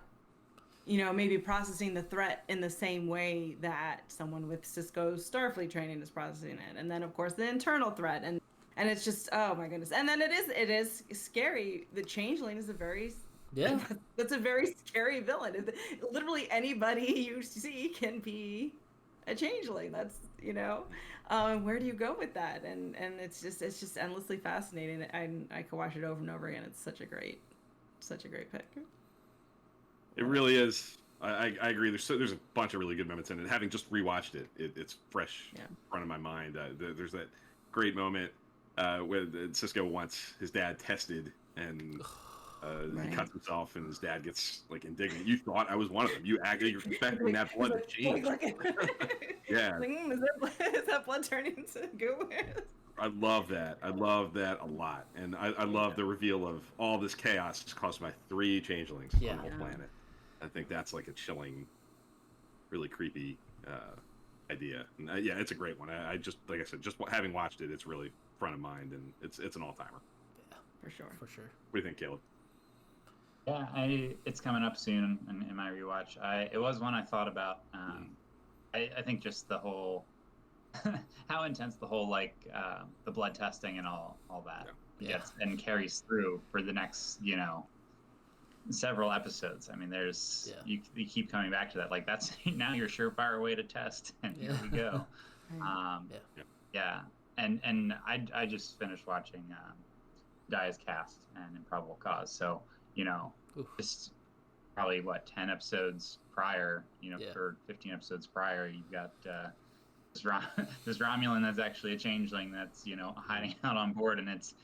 maybe processing the threat in the same way that someone with Sisko's Starfleet training is processing it. And then of course the internal threat, and it's just, oh my goodness. And then it is scary. The Changeling is that's a very scary villain. Literally anybody you see can be a Changeling. That's where do you go with that? And it's just endlessly fascinating. I could watch it over and over again. It's such a great pick. It really is. I agree. There's a bunch of really good moments in it. Having just rewatched it, it's fresh in front of my mind. There's that great moment where Sisko wants his dad tested, and he cuts himself, and his dad gets like indignant. You thought I was one of them. You're expecting that blood to change. Yeah. Is that blood turning into goo? I love that. I love that a lot, and I love the reveal of all this chaos is caused by 3 changelings on the whole planet. I think that's like a chilling, really creepy idea. And it's a great one. I just, like I said, just having watched it, it's really front of mind, and it's an all timer. Yeah, for sure. What do you think, Caleb? Yeah, it's coming up soon in my rewatch. It was one I thought about. I think just the whole how intense the whole the blood testing and all that gets and carries through for the next several episodes. I mean, there's you keep coming back to that. Like, that's now your surefire way to test, and here we go. And I just finished watching Dia's Cast and Improbable Cause. So just probably 10 episodes prior, for 15 episodes prior, you've got this Romulan that's actually a changeling that's hiding out on board, and it's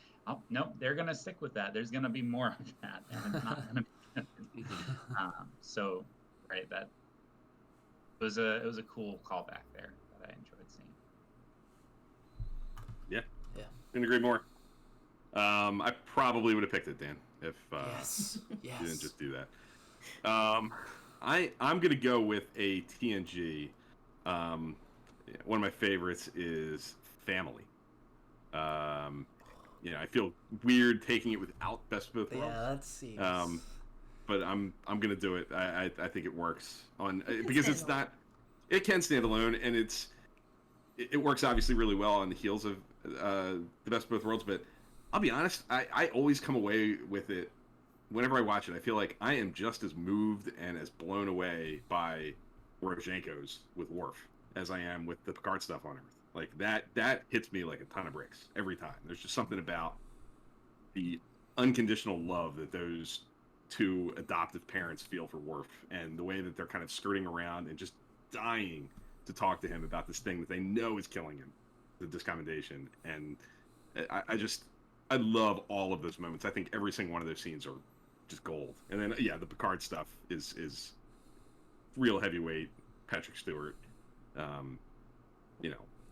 nope, they're gonna stick with that. There's gonna be more of that, and it's not gonna be so right, that it was a cool callback there that I enjoyed seeing. Yeah couldn't agree more. I probably would have picked it, Dan, if you didn't just do that. I'm gonna go with a TNG. One of my favorites is Family. I feel weird taking it without Best of Both Worlds. Yeah, that seems. But I'm gonna do it. I think it works because it's not. It can stand alone, and it works obviously really well on the heels of the Best of Both Worlds. But I'll be honest, I always come away with it. Whenever I watch it, I feel like I am just as moved and as blown away by Poroshenko's with Worf as I am with the Picard stuff on Earth. Like that hits me like a ton of bricks every time. There's just something about the unconditional love that those 2 adoptive parents feel for Worf, and the way that they're kind of skirting around and just dying to talk to him about this thing that they know is killing him, the discommendation. And I love all of those moments. I think every single one of those scenes are just gold. And then the Picard stuff is real heavyweight Patrick Stewart,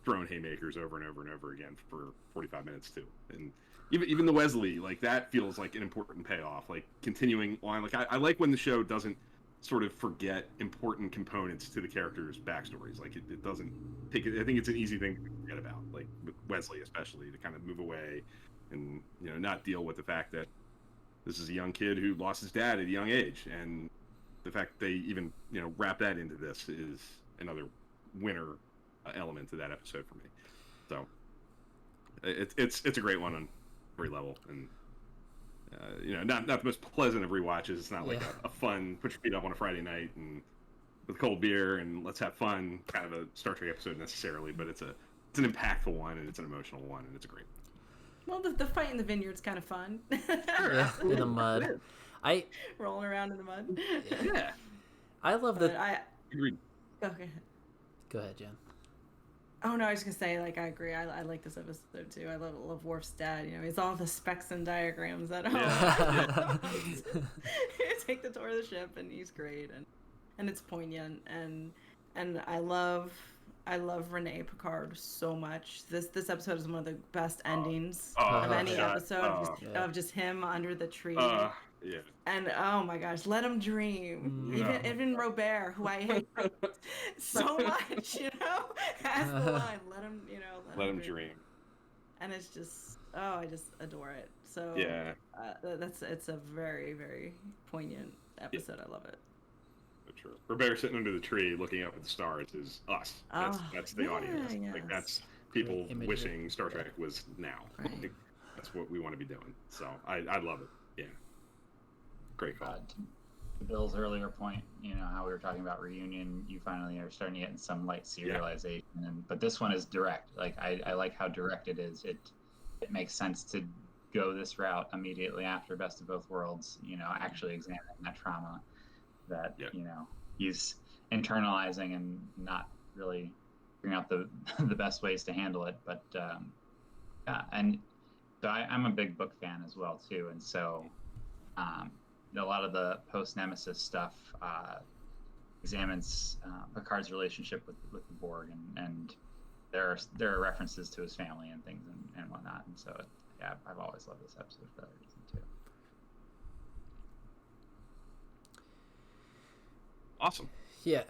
throwing haymakers over and over and over again for 45 minutes too. And even the Wesley, like, that feels like an important payoff, like continuing on. Like, I like when the show doesn't sort of forget important components to the characters' backstories. Like, it doesn't take it. I think it's an easy thing to forget about, like with Wesley especially, to kind of move away and not deal with the fact that this is a young kid who lost his dad at a young age, and the fact they even wrap that into this is another winner element to that episode for me. So it's a great one on every level, and not the most pleasant of rewatches. It's not like a fun put your feet up on a Friday night and with cold beer and let's have fun kind of a Star Trek episode necessarily, but it's an impactful one, and it's an emotional one, and it's a great one. Well, the fight in the vineyard's kind of fun. Yeah, in the mud. Rolling around in the mud. Yeah. I love that. Agreed. Okay. Go ahead, Jen. Oh no, I was just gonna say, like, I agree. I like this episode too. I love Worf's dad. He's all the specs and diagrams at home. Yeah. Take the tour of the ship, and he's great, and it's poignant, and I love Renee Picard so much. This episode is one of the best endings of any episode of just him under the tree. Yeah. And oh my gosh, let him dream. Even Robert, who I hate so much, has the line, let him dream. And it's just, I just adore it. So yeah, it's a very, very poignant episode. I love it. True. Robert sitting under the tree looking up at the stars is us. That's the audience. Yes. Like, that's people Imagery. wishing Star Trek was now. Right. Like, that's what we want to be doing. So I love it. Yeah. Great call. To Bill's earlier point, how we were talking about reunion, you finally are starting to get some light serialization, but this one is direct. Like I like how direct it is. It makes sense to go this route immediately after Best of Both Worlds. Actually examining that trauma that he's internalizing and not really figuring out the the best ways to handle it. But and so I'm a big book fan as well too, and so a lot of the post-Nemesis stuff examines Picard's relationship with the Borg, and there are references to his family and things and whatnot, and so I've always loved this episode for that reason too. Awesome. Yeah,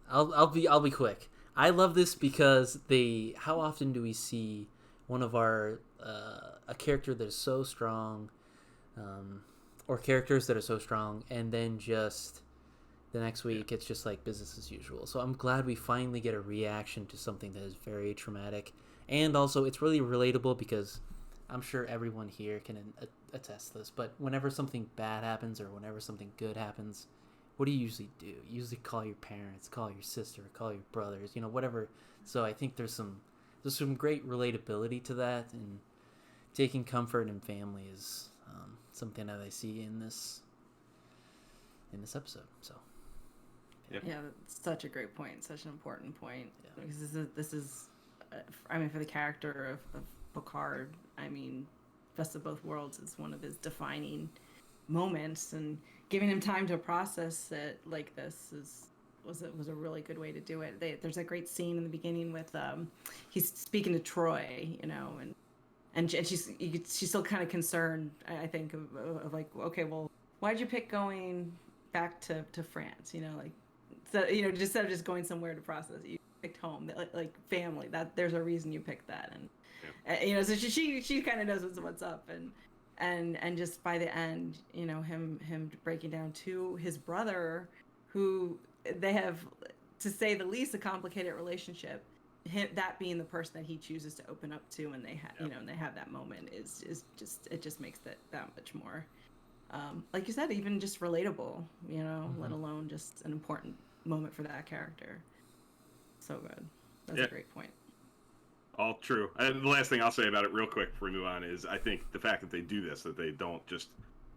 I'll be quick. I love this because how often do we see one of our a character that is so strong, or characters that are so strong, and then just the next week it's just like business as usual. So I'm glad we finally get a reaction to something that is very traumatic, and also it's really relatable because I'm sure everyone here can attest to this. But whenever something bad happens or whenever something good happens, what do? You usually call your parents, call your sister, call your brothers, whatever. So I think there's some great relatability to that, and taking comfort in family is something that I see in this episode. So yeah, that's such a great point, such an important point. Yeah. Because this is for the character of Picard, Best of Both Worlds is one of his defining moments, and giving him time to process it like this was a really good way to do it. There's a great scene in the beginning with he's speaking to Troy, and she's still kind of concerned, I think, of like, okay, well, why'd you pick going back to France? So just instead of just going somewhere to process it, you picked home, like family. That there's a reason you picked that, and so she kind of knows what's up, and just by the end, him breaking down to his brother, who they have, to say the least, a complicated relationship. That being the person that he chooses to open up to, and they have, and they have that moment is just, it just makes that much more, like you said, even just relatable, let alone just an important moment for that character. So good. That's a great point. All true. And the last thing I'll say about it real quick before we move on is I think the fact that they do this, that they don't just,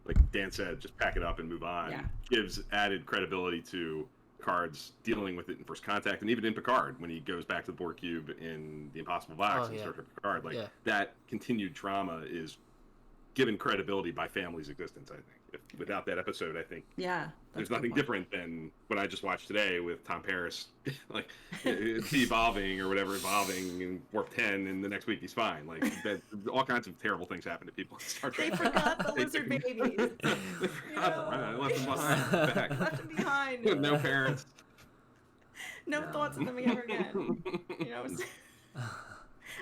like Dan said, just pack it up and move on, gives added credibility to Picard's dealing with it in First Contact, and even in Picard when he goes back to the Borg cube in the Impossible Box in Star Trek Picard. That continued trauma is given credibility by family's existence, I think. Without that episode, I think there's nothing different than what I just watched today with Tom Paris, like evolving or whatever, evolving in Warp 10, and the next week he's fine. Like all kinds of terrible things happen to people in Star Trek. They forgot the lizard babies. Left them behind. With no parents. No thoughts of them ever again.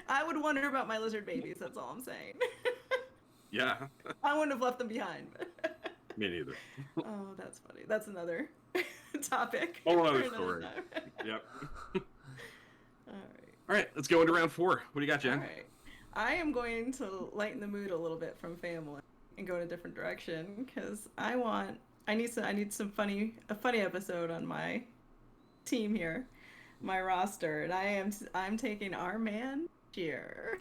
I would wonder about my lizard babies. That's all I'm saying. Yeah. I wouldn't have left them behind. Me neither. Oh, that's funny. That's another topic. Whole other for another story. time. Yep. All right. All right, let's go into round 4. What do you got, Jen? All right. I am going to lighten the mood a little bit from family and go in a different direction because I need a funny episode on my team here, my roster, and I'm taking our man Cheer,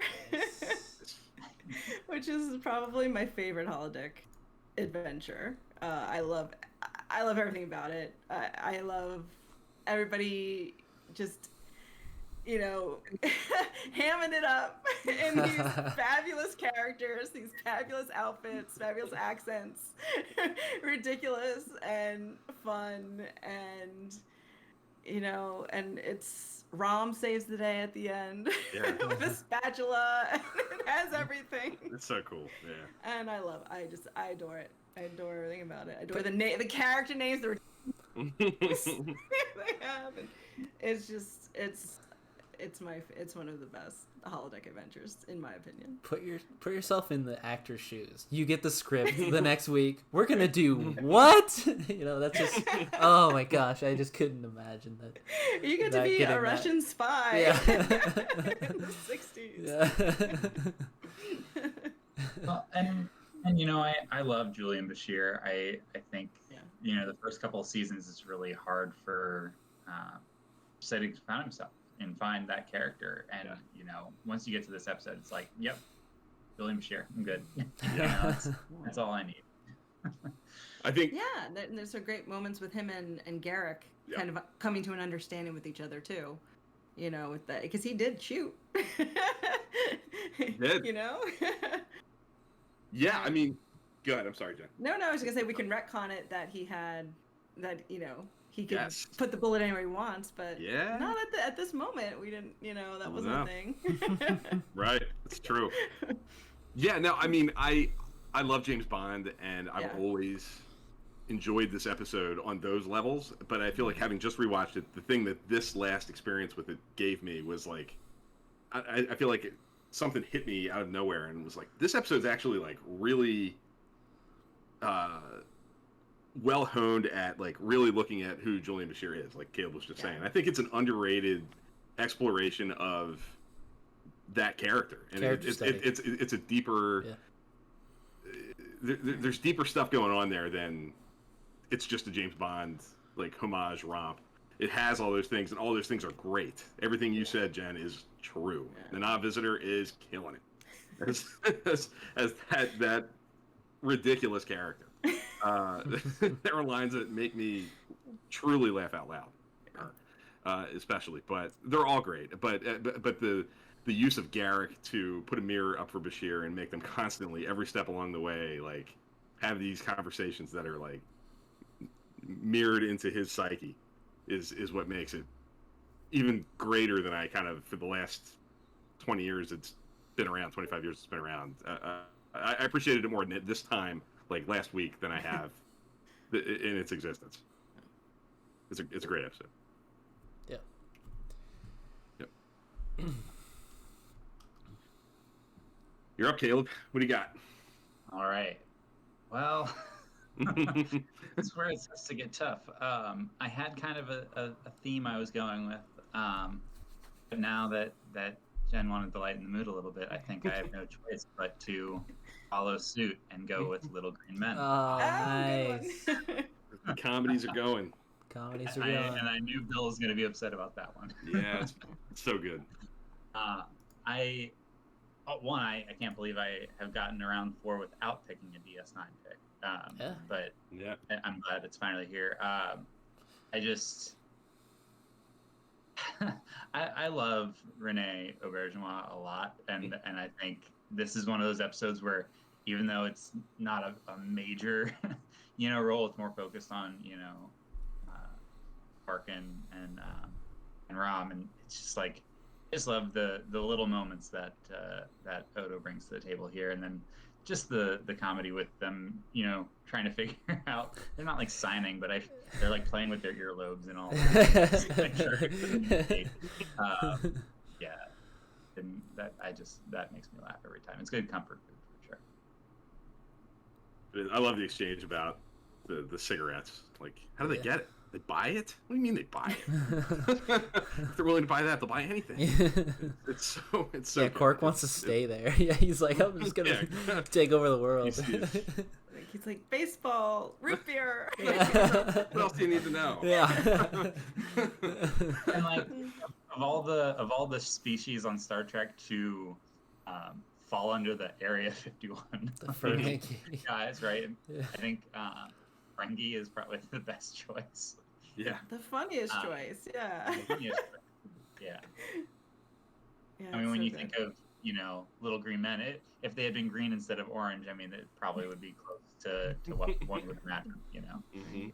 which is probably my favorite holodeck adventure. I love everything about it. I love everybody just hamming it up in these fabulous characters, these fabulous outfits, fabulous accents, ridiculous and fun, and and it's Rom saves the day at the end with a spatula, and it has everything. It's so cool, yeah. And I adore it. I adore everything about it. I adore the character names they have, and it's one of the best holodeck adventures in my opinion. Put yourself in the actor's shoes. You get the script the next week. We're gonna do what? That's just, oh my gosh, I just couldn't imagine that. You get to be a Russian spy in the 60s. Yeah. Well, and I love Julian Bashir. I think the first couple of seasons is really hard for Siddig to find himself and find that character, and once you get to this episode, it's like, yep, Julian Bashir, I'm good. That's all I need. I think and there's some great moments with him and Garrick kind of coming to an understanding with each other too, with that, because he did shoot. He did. Yeah, I mean, good. I'm sorry, Jen. No, I was gonna say we can retcon it that he had that he could put the bullet anywhere he wants, but not at this moment. We didn't, that wasn't a thing. Right, it's true. Yeah, no, I mean, I love James Bond, and I've always enjoyed this episode on those levels, but I feel like having just rewatched it, the thing that this last experience with it gave me was like, I feel like something hit me out of nowhere and was like, this episode's actually like really well honed at like really looking at who Julian Bashir is, like Caleb was just saying. I think it's an underrated exploration of that character, and it's a deeper. There's deeper stuff going on there than it's just a James Bond like homage romp. It has all those things, and all those things are great. Everything you said, Jen, is true. The Non-Visitor is killing it as that ridiculous character. There are lines that make me truly laugh out loud, especially. But they're all great. But the use of Garrick to put a mirror up for Bashir and make them constantly, every step along the way, like have these conversations that are like mirrored into his psyche, is what makes it even greater than I kind of, for the last 20 years it's been around, 25 years it's been around. I appreciated it more this time, like last week, than I have in its existence. It's a great episode. Yep. You're up, Caleb. What do you got? All right. Well, that's where it starts to get tough. I had kind of a theme I was going with, but now that Jen wanted to lighten the mood a little bit, I think I have no choice but to follow suit and go with Little Green Men. Oh, nice. The comedies are going. Comedies are going. And I knew Bill was going to be upset about that one. Yeah, it's so good. I can't believe I have gotten around 4 without picking a DS9 pick. But I'm glad it's finally here. I love Renee Auberjonois a lot, and I think this is one of those episodes where, even though it's not a major role, it's more focused on Parkin and Rom, and it's just like, I just love the little moments that Odo brings to the table here, and then just the comedy with them, trying to figure out, they're not like signing, but they're like playing with their earlobes and all. And that makes me laugh every time. It's good comfort food for sure. I love the exchange about the cigarettes. Like, how do they get it? They buy it? What do you mean they buy it? If they're willing to buy that, they'll buy anything. It's so yeah, Quark wants to stay there. Yeah, he's like, I'm just gonna take over the world. He's like, baseball, root beer. What else do you need to know? Yeah. And like, of all the species on Star Trek to fall under the Area 51 The Ferengi guys, right? Yeah. I think Ferengi is probably the best choice. Yeah. The funniest choice, yeah. Yeah. Yeah, I mean, it's when so you good. think of, Little Green Men, if they had been green instead of orange, I mean, it probably would be close to what one would imagine, Mm-hmm.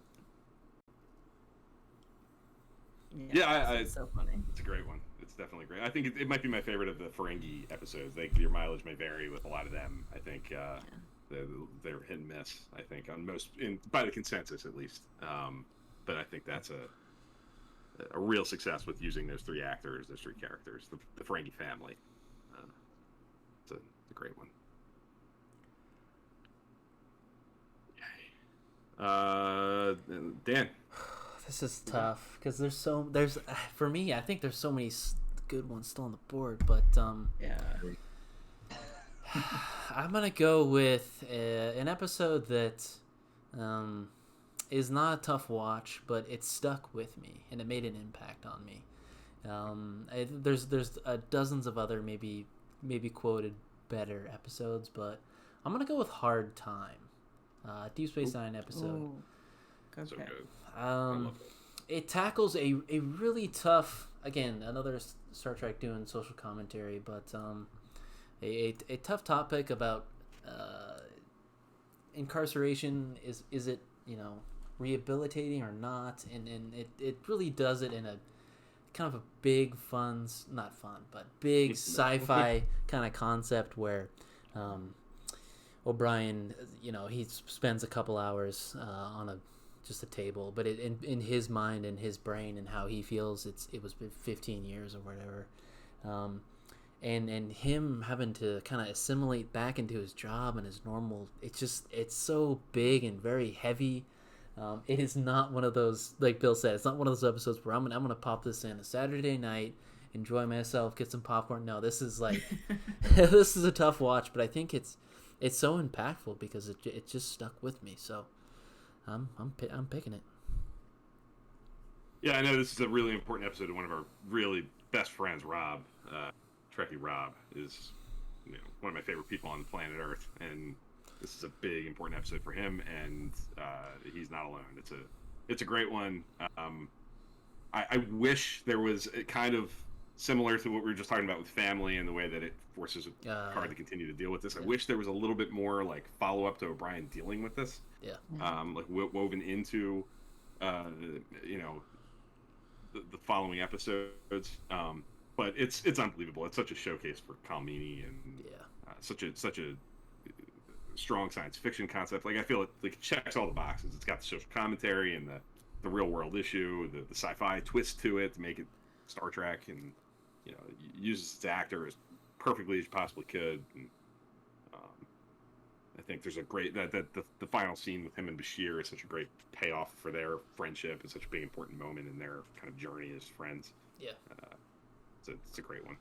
Yeah, it's so funny. It's a great one. It's definitely great. I think it might be my favorite of the Ferengi episodes. Your mileage may vary with a lot of them. I think they're hit and miss. I think on most, by the consensus at least. But I think that's a real success with using those three characters, the Ferengi family. It's a great one. Dan. This is tough because for me, I think there's so many good ones still on the board, but Yeah. I'm gonna go with an episode that is not a tough watch, but it stuck with me and it made an impact on me. There's dozens of other maybe quoted better episodes, but I'm gonna go with Hard Time, Deep Space Nine episode. Ooh. So Okay. good. I love It tackles a really tough, again, another Star Trek doing social commentary, but a tough topic about incarceration. Is it rehabilitating or not? And it really does it in a kind of a big big sci-fi kind of concept where O'Brien, he spends a couple hours on just a table, but in his mind and his brain and how he feels it was 15 years or whatever, and him having to kind of assimilate back into his job and his normal. It's so big and very heavy. It is not one of those, like Bill said, it's not one of those episodes where I'm gonna pop this in a Saturday night, enjoy myself, get some popcorn. No, this is like this is a tough watch, but I think it's so impactful because it just stuck with me. So I'm picking it. Yeah, I know this is a really important episode. One of our really best friends, Rob, Trekkie Rob, is one of my favorite people on the planet Earth, and this is a big important episode for him. And he's not alone. It's a great one. I wish there was a kind of similar to what we were just talking about with family and the way that it forces Picard to continue to deal with this. I wish there was a little bit more like follow up to O'Brien dealing with this. Yeah. Like woven into, the following episodes. But it's unbelievable. It's such a showcase for Kalmini and such a strong science fiction concept. Like I feel it checks all the boxes. It's got the social commentary and the real world issue, the sci-fi twist to it to make it Star Trek, and uses its actor as perfectly as you possibly could. And, I think there's a great that the final scene with him and Bashir is such a great payoff for their friendship. It's such a big important moment in their kind of journey as friends. Yeah. So it's a great one.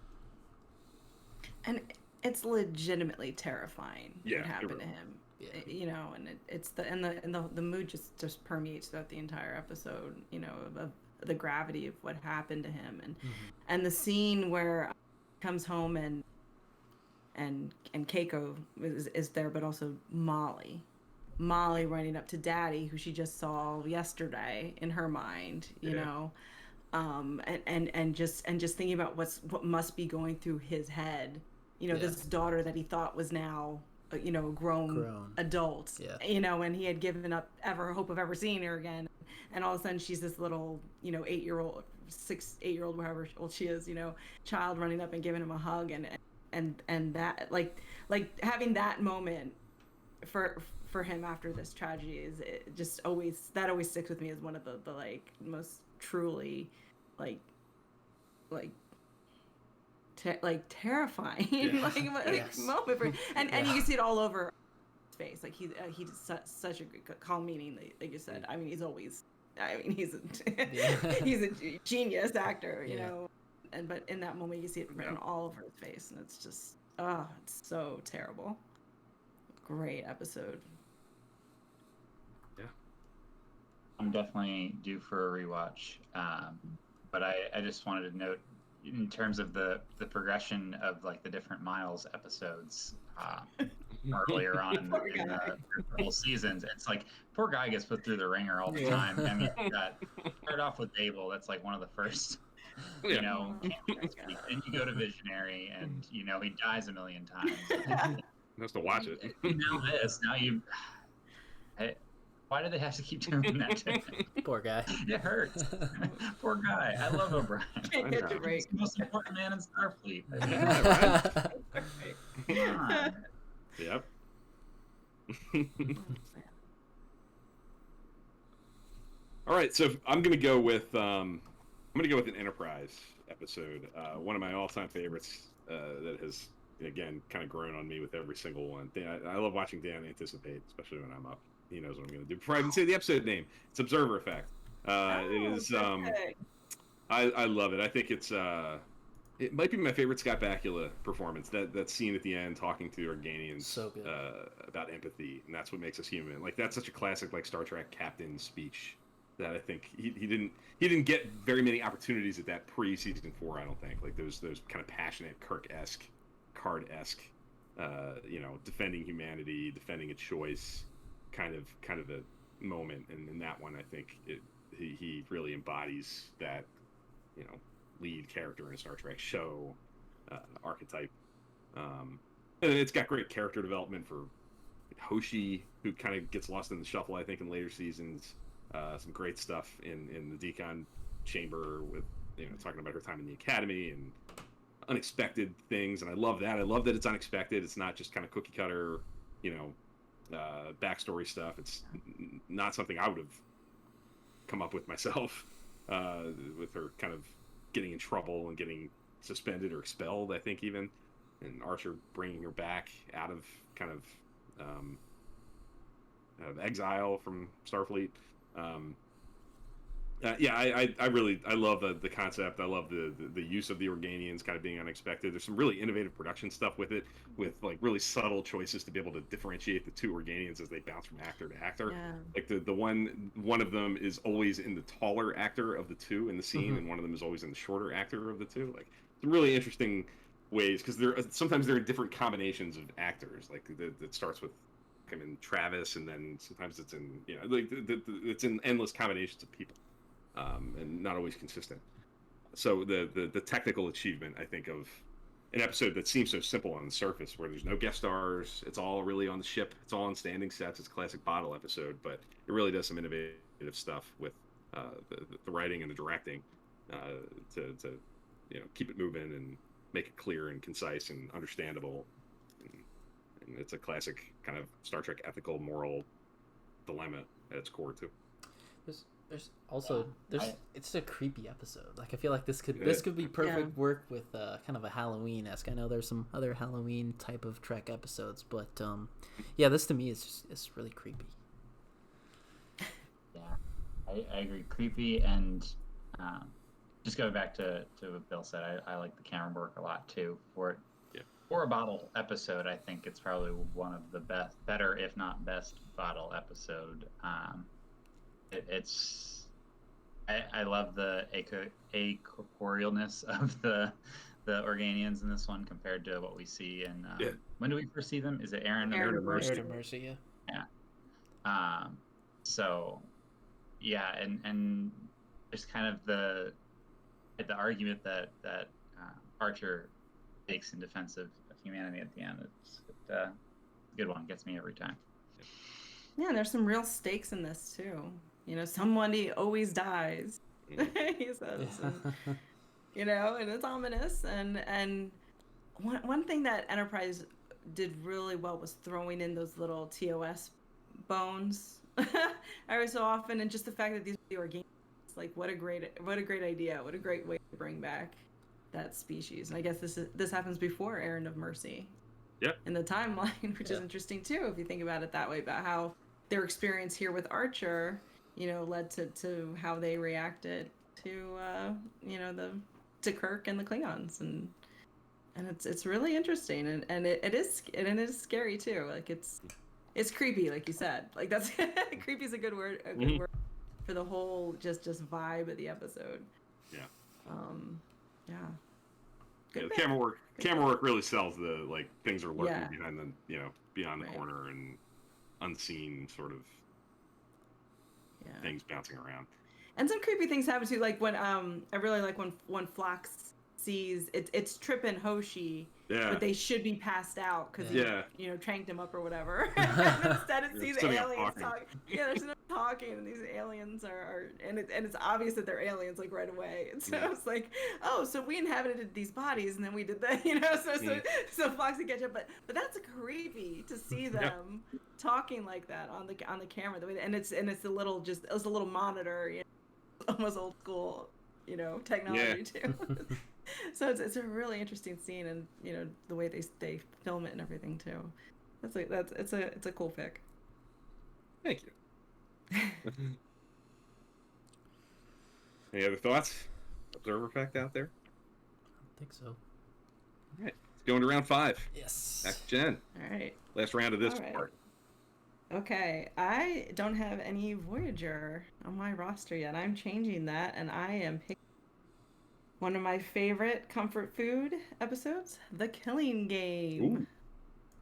And it's legitimately terrifying Yeah, what happened really. to him. Yeah. And it's the mood just permeates throughout the entire episode. Of the gravity of what happened to him, and the scene where he comes home and Keiko is there, but also Molly running up to Daddy, who she just saw yesterday in her mind, and just thinking about what must be going through his head, this daughter that he thought was now grown adult, and he had given up hope of ever seeing her again, and all of a sudden she's this little 8-year-old, 8-year-old, wherever old she is, child running up and giving him a hug, and that like having that moment for him after this tragedy always sticks with me as one of the most truly terrifying moment and you can see it all over face. Like he's such a good calm meaning, like you said. I mean, he's always. I mean, he's a genius actor, you know. But in that moment, you see it written all over his face, and it's just it's so terrible. Great episode. Yeah, I'm definitely due for a rewatch. But I just wanted to note, in terms of the progression of like the different Miles episodes earlier on in the whole seasons, it's like poor guy gets put through the ringer all the time. I mean, start off with Babel. That's like one of the first. You know, and you go to Visionary, and you know he dies a million times. Has to watch it. Now you. Why do they have to keep doing that to him? Poor guy. It hurts. Poor guy. I love O'Brien. Can't catch a break. He's the most important man in Starfleet. Come on. Yep. All right, so I'm gonna go with an Enterprise episode. One of my all-time favorites that has again kind of grown on me with every single one. I love watching Dan anticipate, especially when I'm up. He knows what I'm going to do. Before I even say the episode name, it's Observer Effect. It is. I love it. I think it might be my favorite Scott Bakula performance. That scene at the end talking to the Organians so good. About empathy, and that's what makes us human. Like that's such a classic like Star Trek captain speech that I think he didn't get very many opportunities at that pre-season 4. I don't think like those kind of passionate Kirk-esque, Card-esque, defending humanity, defending a choice. Kind of a moment, and in that one, I think he really embodies that, lead character in a Star Trek show archetype, and it's got great character development for Hoshi, who kind of gets lost in the shuffle, I think, in later seasons. Some great stuff in the decon chamber with talking about her time in the academy and unexpected things, and I love that. I love that it's unexpected. It's not just kind of cookie cutter, backstory stuff. It's not something I would have come up with myself, with her kind of getting in trouble and getting suspended or expelled, I think, even, and Archer bringing her back out of kind of exile from Starfleet. I love the concept. I love the use of the Organians kind of being unexpected. There's some really innovative production stuff with it, with like really subtle choices to be able to differentiate the two Organians as they bounce from actor to actor. Yeah. Like the one of them is always in the taller actor of the two in the scene, and one of them is always in the shorter actor of the two. Like some really interesting ways, because sometimes there are different combinations of actors. Like that starts with Travis, and then sometimes it's in it's in endless combinations of people. And not always consistent. So the technical achievement, I think, of an episode that seems so simple on the surface, where there's no guest stars, it's all really on the ship, it's all on standing sets, it's a classic bottle episode, but it really does some innovative stuff with the writing and the directing to keep it moving and make it clear and concise and understandable. And it's a classic kind of Star Trek ethical, moral dilemma at its core too. There's also it's a creepy episode. Like I feel like this could be perfect work with kind of a Halloween-esque. I know there's some other Halloween type of Trek episodes, but this to me is really creepy. Yeah, I agree. Creepy, and just going back to what Bill said, I like the camera work a lot too. For a bottle episode, I think it's probably one of the better, if not best, bottle episode. I love the acorporealness of the Organians in this one compared to what we see in when do we first see them? Is it Aaron of Mercy? Yeah. And there's kind of the argument that Archer makes in defense of humanity at the end. It's a good one. Gets me every time. Yeah, there's some real stakes in this too. Somebody always dies. He says, and it's ominous. And one thing that Enterprise did really well was throwing in those little TOS bones every so often, and just the fact that these are the Organians, like what a great idea, what a great way to bring back that species. And I guess this happens before Errand of Mercy. in the timeline, which is interesting too if you think about it that way, about how their experience here with Archer, led to how they reacted to to Kirk and the Klingons, and it's really interesting, and it is scary too. Like it's creepy, like you said. Like that's creepy is a good word for the whole just vibe of the episode. Yeah. Yeah. The camera work really sells the like things are lurking behind the beyond the corner and unseen sort of things bouncing around. And some creepy things happen too, like when I really like when Phlox sees it's Trip and Hoshi, but they should be passed out because he tranked him up or whatever. And instead it sees aliens talking. Yeah, there's no talking, and these aliens are and it's obvious that they're aliens like right away. And so it's like, oh, so we inhabited these bodies and then we did that, so Phlox would catch up, but that's creepy to see them talking like that on the camera, and it's a little monitor, almost old school, technology too. So it's a really interesting scene, and the way they film it and everything too. It's a cool pick. Thank you. Any other thoughts? Observer fact out there? I don't think so. All right, going to round 5. Yes. Back to Jen. All right. Last round of this part. Okay, I don't have any Voyager on my roster yet. I'm changing that, and I am picking one of my favorite comfort food episodes, The Killing Game. Ooh.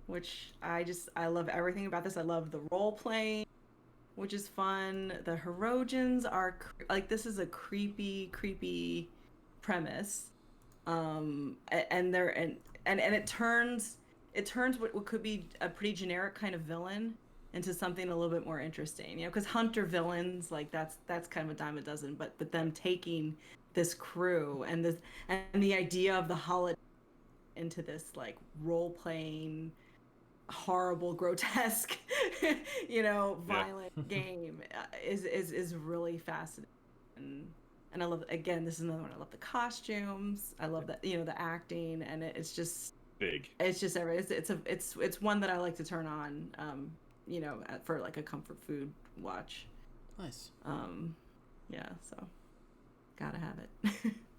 Which I love everything about this. I love the role playing, which is fun. The Herodians are this is a creepy premise, and it turns what could be a pretty generic kind of villain into something a little bit more interesting, because hunter villains, like that's kind of a dime a dozen, but them taking this crew and the idea of the holiday into this like role playing, horrible, grotesque, violent game is really fascinating, and I love, again, this is another one. I love the costumes. I love that the acting, and it's just big. It's just it's one that I like to turn on, for like a comfort food watch. Nice. So gotta have it.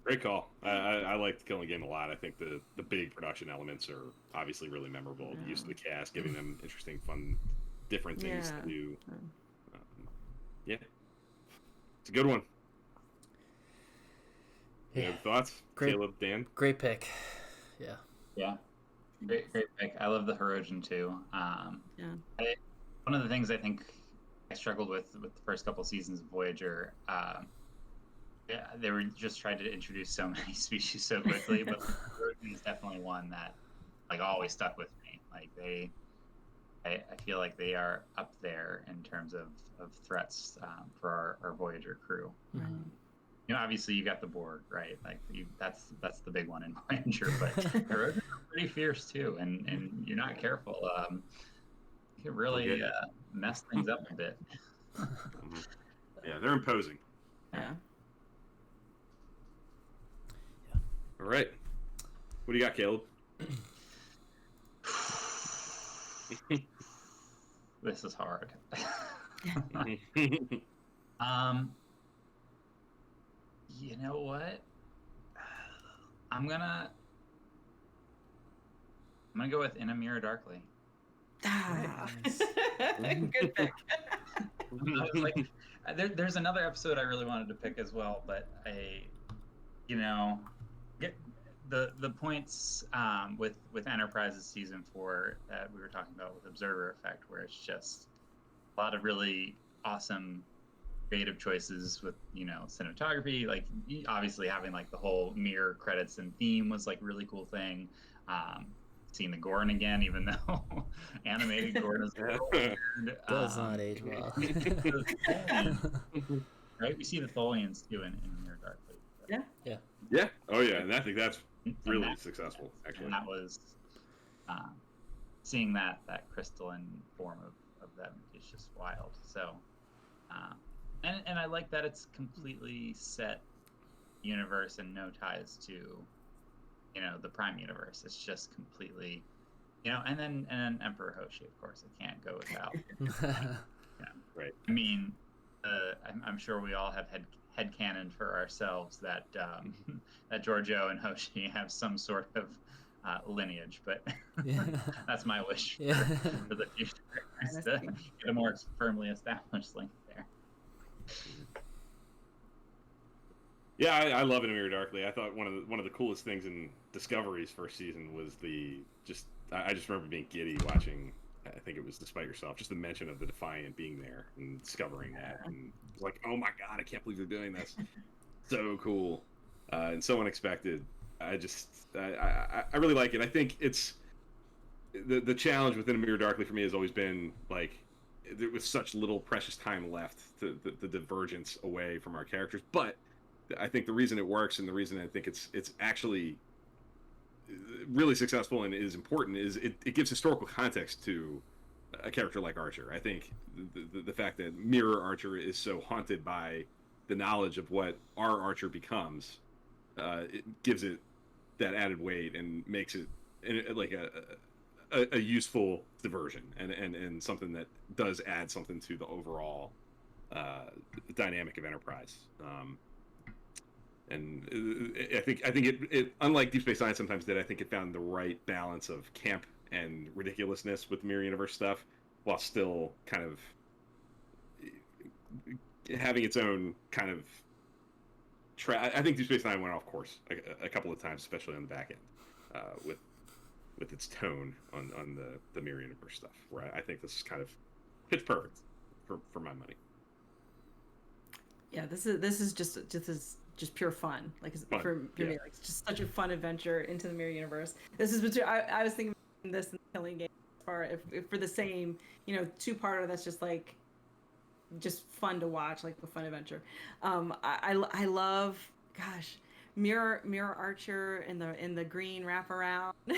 Great call. I like the Killing Game a lot. I think the big production elements are obviously really memorable. The use of the cast, giving them interesting, fun, different things to do. It's a good one. Any other thoughts? Great, Caleb, Dan? Great pick. Yeah. Great pick. I love the Herodian too. One of the things I think I struggled with the first couple seasons of Voyager, they were just trying to introduce so many species so quickly, but the Herodian is definitely one that like always stuck with me. Like I feel like they are up there in terms of threats for our Voyager crew. Obviously you got the Borg, right? Like that's the big one in Voyager, but Herodians are pretty fierce too, and you're not careful, you can really mess things up a bit. Yeah, they're imposing. Yeah. All right. What do you got, Caleb? This is hard. You know what? I'm gonna go with In a Mirror Darkly. Good pick. There's another episode I really wanted to pick as well, but get the points with Enterprise's season 4 that we were talking about with Observer Effect, where it's just a lot of really awesome creative choices with cinematography, like obviously having like the whole mirror credits and theme was like really cool thing. Seeing the Gorn again, even though animated Gorn is a little weird. Does not age well. Right, we see the Tholians too in Mirror Darkly. Yeah. Oh yeah, and I think that's really successful, actually. And that was seeing that crystalline form of them is just wild. So, and I like that it's completely set universe and no ties to the Prime universe. It's just completely and then Emperor Hoshi, of course, it can't go without. Right. I mean, I'm sure we all have headcanon for ourselves that that Giorgio and Hoshi have some sort of lineage, but that's my wish for the future, is to get a more firmly established link there. Yeah, I love it in Mirror Darkly. I thought one of the coolest things in Discovery's first season was I just remember being giddy watching. I think it was Despite Yourself, just the mention of the Defiant being there and discovering that, and it was like, oh my god, I can't believe they're doing this. So cool, and so unexpected. I really like it. I think it's the challenge within Mirror Darkly for me has always been like, there was such little precious time left to the divergence away from our characters, but I think the reason it works and the reason I think it's actually really successful and is important is it gives historical context to a character like Archer. I think the fact that Mirror Archer is so haunted by the knowledge of what our Archer becomes, it gives it that added weight and makes it like a useful diversion and something that does add something to the overall dynamic of Enterprise. And I think it unlike Deep Space Nine sometimes did, I think it found the right balance of camp and ridiculousness with Mirror Universe stuff, while still kind of having its own kind of I think Deep Space Nine went off course a couple of times, especially on the back end, with its tone on the Mirror Universe stuff. Where I think this is kind of pitch perfect for my money. Yeah, this is just pure fun. Like fun. For me, like it's just such a fun adventure into the Mirror Universe. This is I was thinking this in the Killing Game, if for the same two-parter that's just like just fun to watch, like a fun adventure. I love, gosh, Mirror Archer in the green wraparound. Yeah.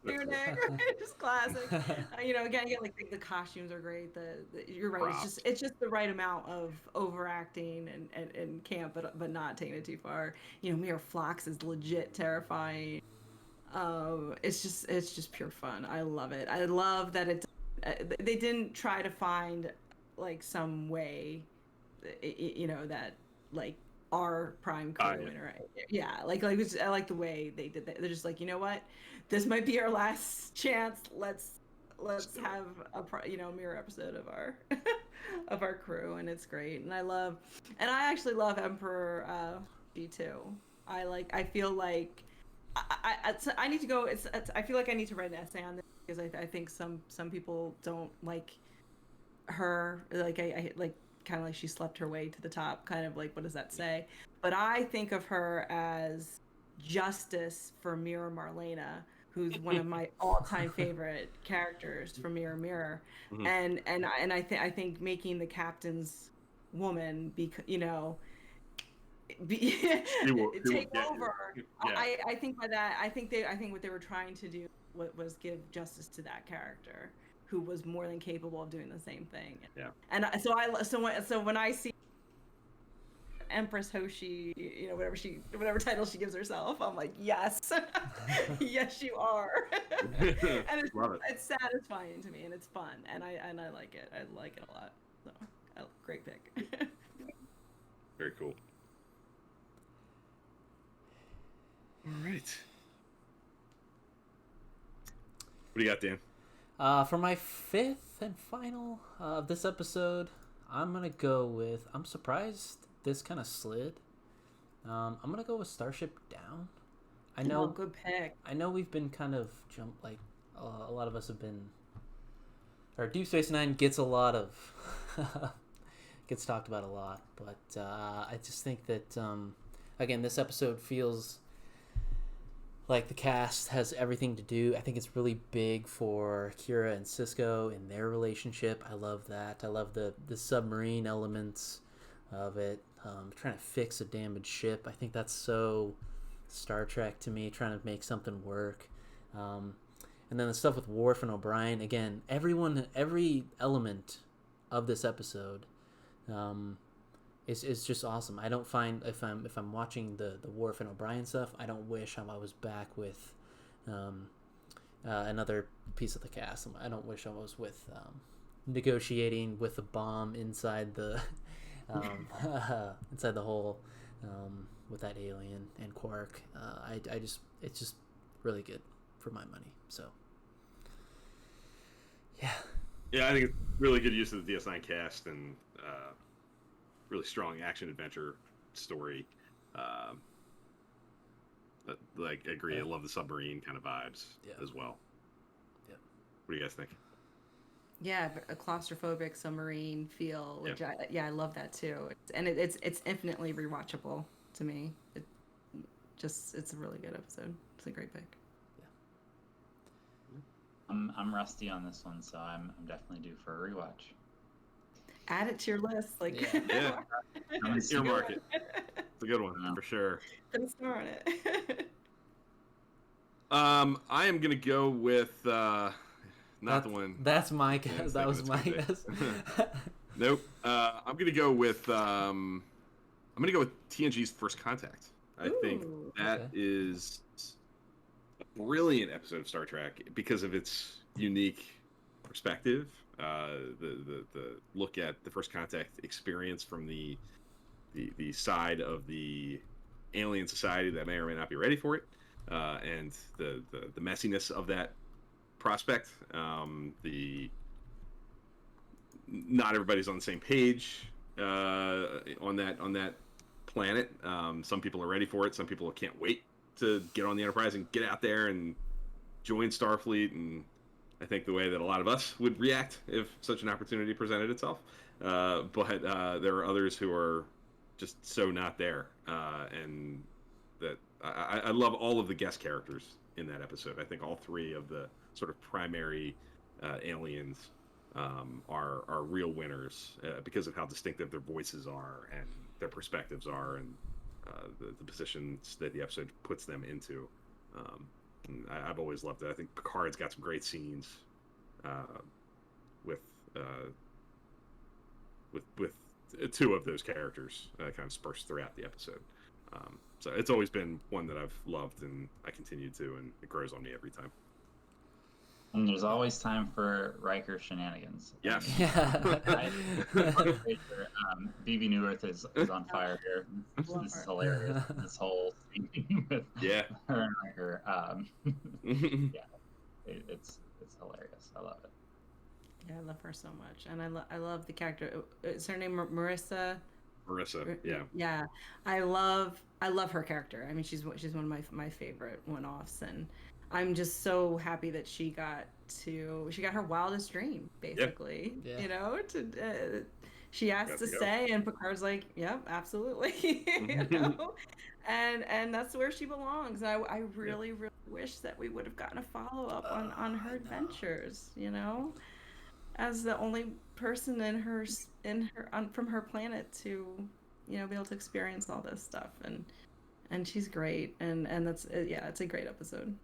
Mirror neck, right? Just classic. Again, like the costumes are great. You're right. Wow. It's just the right amount of overacting and camp, but not taking it too far. Mirror Phlox is legit terrifying. It's just pure fun. I love it. I love that they didn't try to find like some way, that like our prime crew I like the way they did that. They're just like, you know what, this might be our last chance. Let's have a mirror episode of our of our crew, and it's great. And I actually love Emperor G2. I feel like I need to go. I feel like I need to write an essay on this, because I think some people don't like her. Like I like, kind of like she slept her way to the top, kind of like, what does that say? But I think of her as justice for Mirror Marlena, who's one of my all-time favorite characters from Mirror. Mm-hmm. And I think making the captain's woman take over. Yeah. I think by that, I think what they were trying to do was give justice to that character, who was more than capable of doing the same thing. Yeah. And so when I see Empress Hoshi, whatever title she gives herself, I'm like, yes, yes, you are. And it's satisfying to me, and it's fun, and I like it. I like it a lot. So, great pick. Very cool. All right. What do you got, Dan? For my fifth and final of this episode, I'm going to go with... I'm surprised this kind of slid. I'm going to go with Starship Down. I know... good pick. I know we've been kind of a lot of us have been... Or Deep Space Nine gets a lot of... gets talked about a lot. But I just think that, again, this episode feels... like the cast has everything to do. I think it's really big for Kira and Cisco in their relationship. I love that. I love the submarine elements of it. Trying to fix a damaged ship. I think that's so Star Trek to me, trying to make something work. And then the stuff with Worf and O'Brien. Again, every element of this episode is just awesome. I don't find, if I'm watching the Worf and O'Brien stuff, I don't wish I was back with another piece of the cast. I don't wish I was with negotiating with a bomb inside the inside the hole with that alien and Quark. It's just really good for my money. So yeah, I think it's really good use of the DS9 cast and really strong action adventure story. Like, I agree. I love the submarine kind of vibes as well. Yeah. What do you guys think? Yeah, a claustrophobic submarine feel, which Yeah. I love that too. It's infinitely rewatchable to me. It's a really good episode. It's a great pick. I'm rusty on this one, so I'm definitely due for a rewatch. Add it to your list, like Yeah. Earmark it. It's a good one for sure. Put a star on it. I am gonna go with the one. That's my guess. That was my guess. Nope. I'm gonna go with TNG's First Contact. I think that is a brilliant episode of Star Trek because of its unique perspective. The look at the First Contact experience from the side of the alien society that may or may not be ready for it, and the messiness of that prospect. Not everybody's on the same page on that planet. Some people are ready for it. Some people can't wait to get on the Enterprise and get out there and join Starfleet. And I think the way that a lot of us would react if such an opportunity presented itself. But there are others who are just so not there. And that I love all of the guest characters in that episode. I think all three of the sort of primary aliens are real winners because of how distinctive their voices are and their perspectives are, and the positions that the episode puts them into. And I've always loved it. I think Picard's got some great scenes with two of those characters kind of dispersed throughout the episode. So it's always been one that I've loved, and I continue to, and it grows on me every time. And there's always time for Riker shenanigans. Yes. BB Newirth is on fire here. This is hilarious. This whole scene with her and Riker. It's hilarious. I love it. Yeah, I love her so much, and I love the character. Is her name Marissa? Marissa, yeah. Yeah, I love her character. I mean, she's one of my favorite one-offs, and I'm just so happy that she got her wildest dream, basically. Yeah. You know, she asked to stay, and Picard's like, "Yep, absolutely." You know, and that's where she belongs. I really wish that we would have gotten a follow-up on her adventures. You know, as the only person from her planet to, you know, be able to experience all this stuff, and she's great, and that's it's a great episode.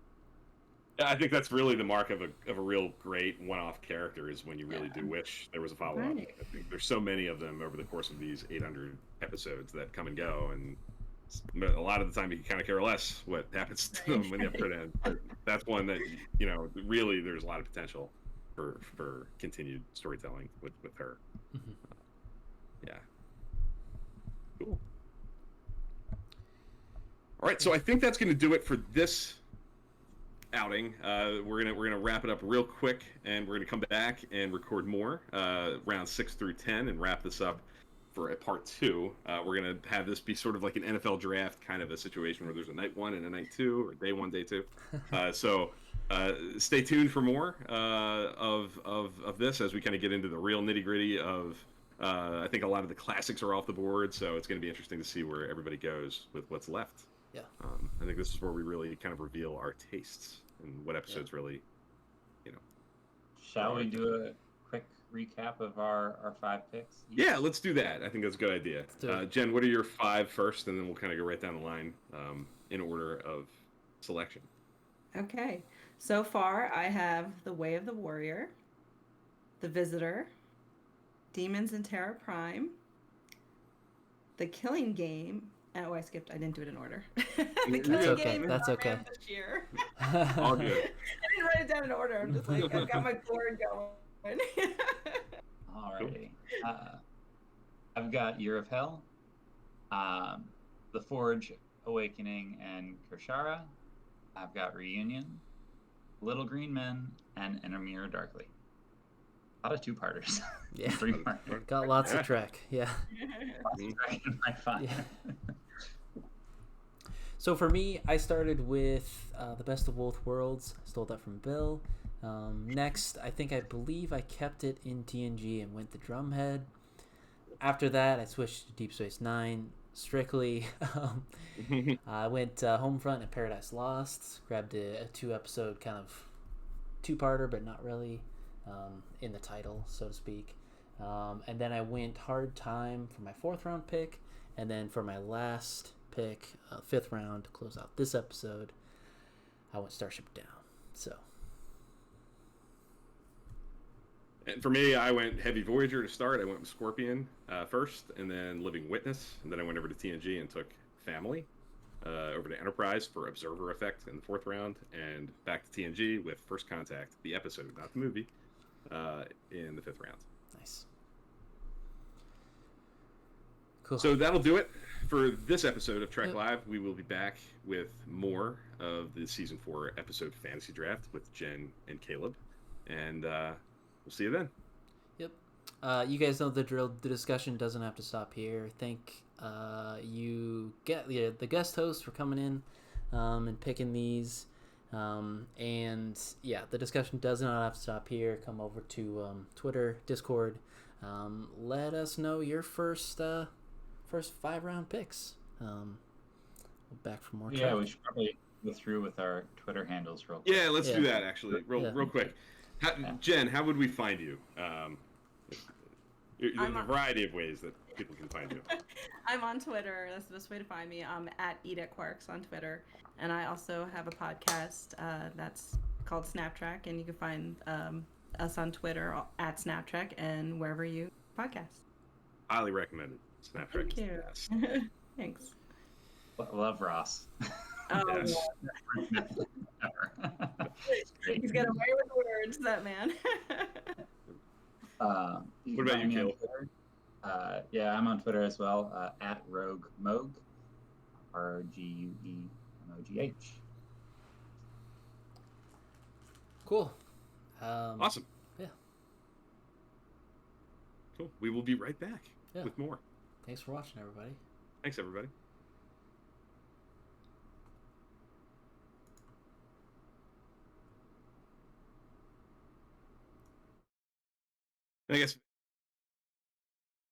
I think that's really the mark of a real great one-off character, is when you really do wish there was a follow-up. Right. I think there's so many of them over the course of these 800 episodes that come and go, and a lot of the time you can kind of care less what happens to them when the episode ends. But that's one that, you know, really there's a lot of potential for continued storytelling with her. Mm-hmm. Yeah. Cool. All right, so I think that's going to do it for this outing. We're gonna wrap it up real quick, and we're gonna come back and record more rounds 6 through 10 and wrap this up for a part 2. We're gonna have this be sort of like an NFL draft kind of a situation where there's a night 1 and a night 2, or day 1, day 2. So stay tuned for more of this as we kind of get into the real nitty gritty of. I think a lot of the classics are off the board, so it's going to be interesting to see where everybody goes with what's left. Yeah. I think this is where we really kind of reveal our tastes and what episodes really, you know. Shall we do a quick recap of our 5 picks? Yeah, let's do that. I think that's a good idea. Jen, what are your 5 first, and then we'll kind of go right down the line in order of selection. Okay. So far, I have The Way of the Warrior, The Visitor, Demons in Terra Prime, The Killing Game, Oh, I skipped. I didn't do it in order. That's okay. That's okay. This year. All good. I didn't write it down in order. I'm just like, I've got my board going. Alrighty. I've got Year of Hell, The Forge, Awakening, and Kershara. I've got Reunion, Little Green Men, and In a Mirror Darkly. A lot of two-parters. Yeah. 3-parters. Got lots of Trek. Yeah. Lots of Trek in my file. Yeah. So for me, I started with The Best of Both Worlds. I stole that from Bill. Next, I believe I kept it in TNG and went the Drumhead. After that, I switched to Deep Space Nine strictly. I went Homefront and Paradise Lost. Grabbed a 2-episode kind of two-parter, but not really in the title, so to speak. And then I went Hard Time for my 4th round pick. And then for my last pick, 5th round, to close out this episode, I went Starship Down. So. And for me, I went Heavy Voyager to start. I went with Scorpion first, and then Living Witness. And then I went over to TNG and took Family. Over to Enterprise for Observer Effect in the 4th round. And back to TNG with First Contact, the episode, not the movie, in the 5th round. Nice. Cool. So that'll do it for this episode of Trek Live. We will be back with more of the Season 4 episode Fantasy Draft with Jenn and Caleb. And we'll see you then. Yep. You guys know the drill. The discussion doesn't have to stop here. Thank you get the guest host for coming in and picking these. And yeah, the discussion does not have to stop here. Come over to Twitter, Discord. Let us know your first 5-round picks. Back for more. Yeah, Trek. we should probably go through with our Twitter handles real quick. Yeah, let's do that actually, real quick. Jen, how would we find you? There's a variety of ways that people can find you. I'm on Twitter. That's the best way to find me. I'm at EatAtQuarks on Twitter. And I also have a podcast that's called Snaptrack, and you can find us on Twitter at Snaptrack and wherever you podcast. Highly recommended. Snaptrack. Thank you. Thanks. Love Ross. Oh, Yes. yeah. He's got away with words, that man. What about you, Caleb? Yeah, I'm on Twitter as well, at Rogue Mogue, RGUEMOGH. Cool. Awesome. Yeah. Cool. We will be right back with more. Thanks for watching, everybody. Thanks, everybody. I guess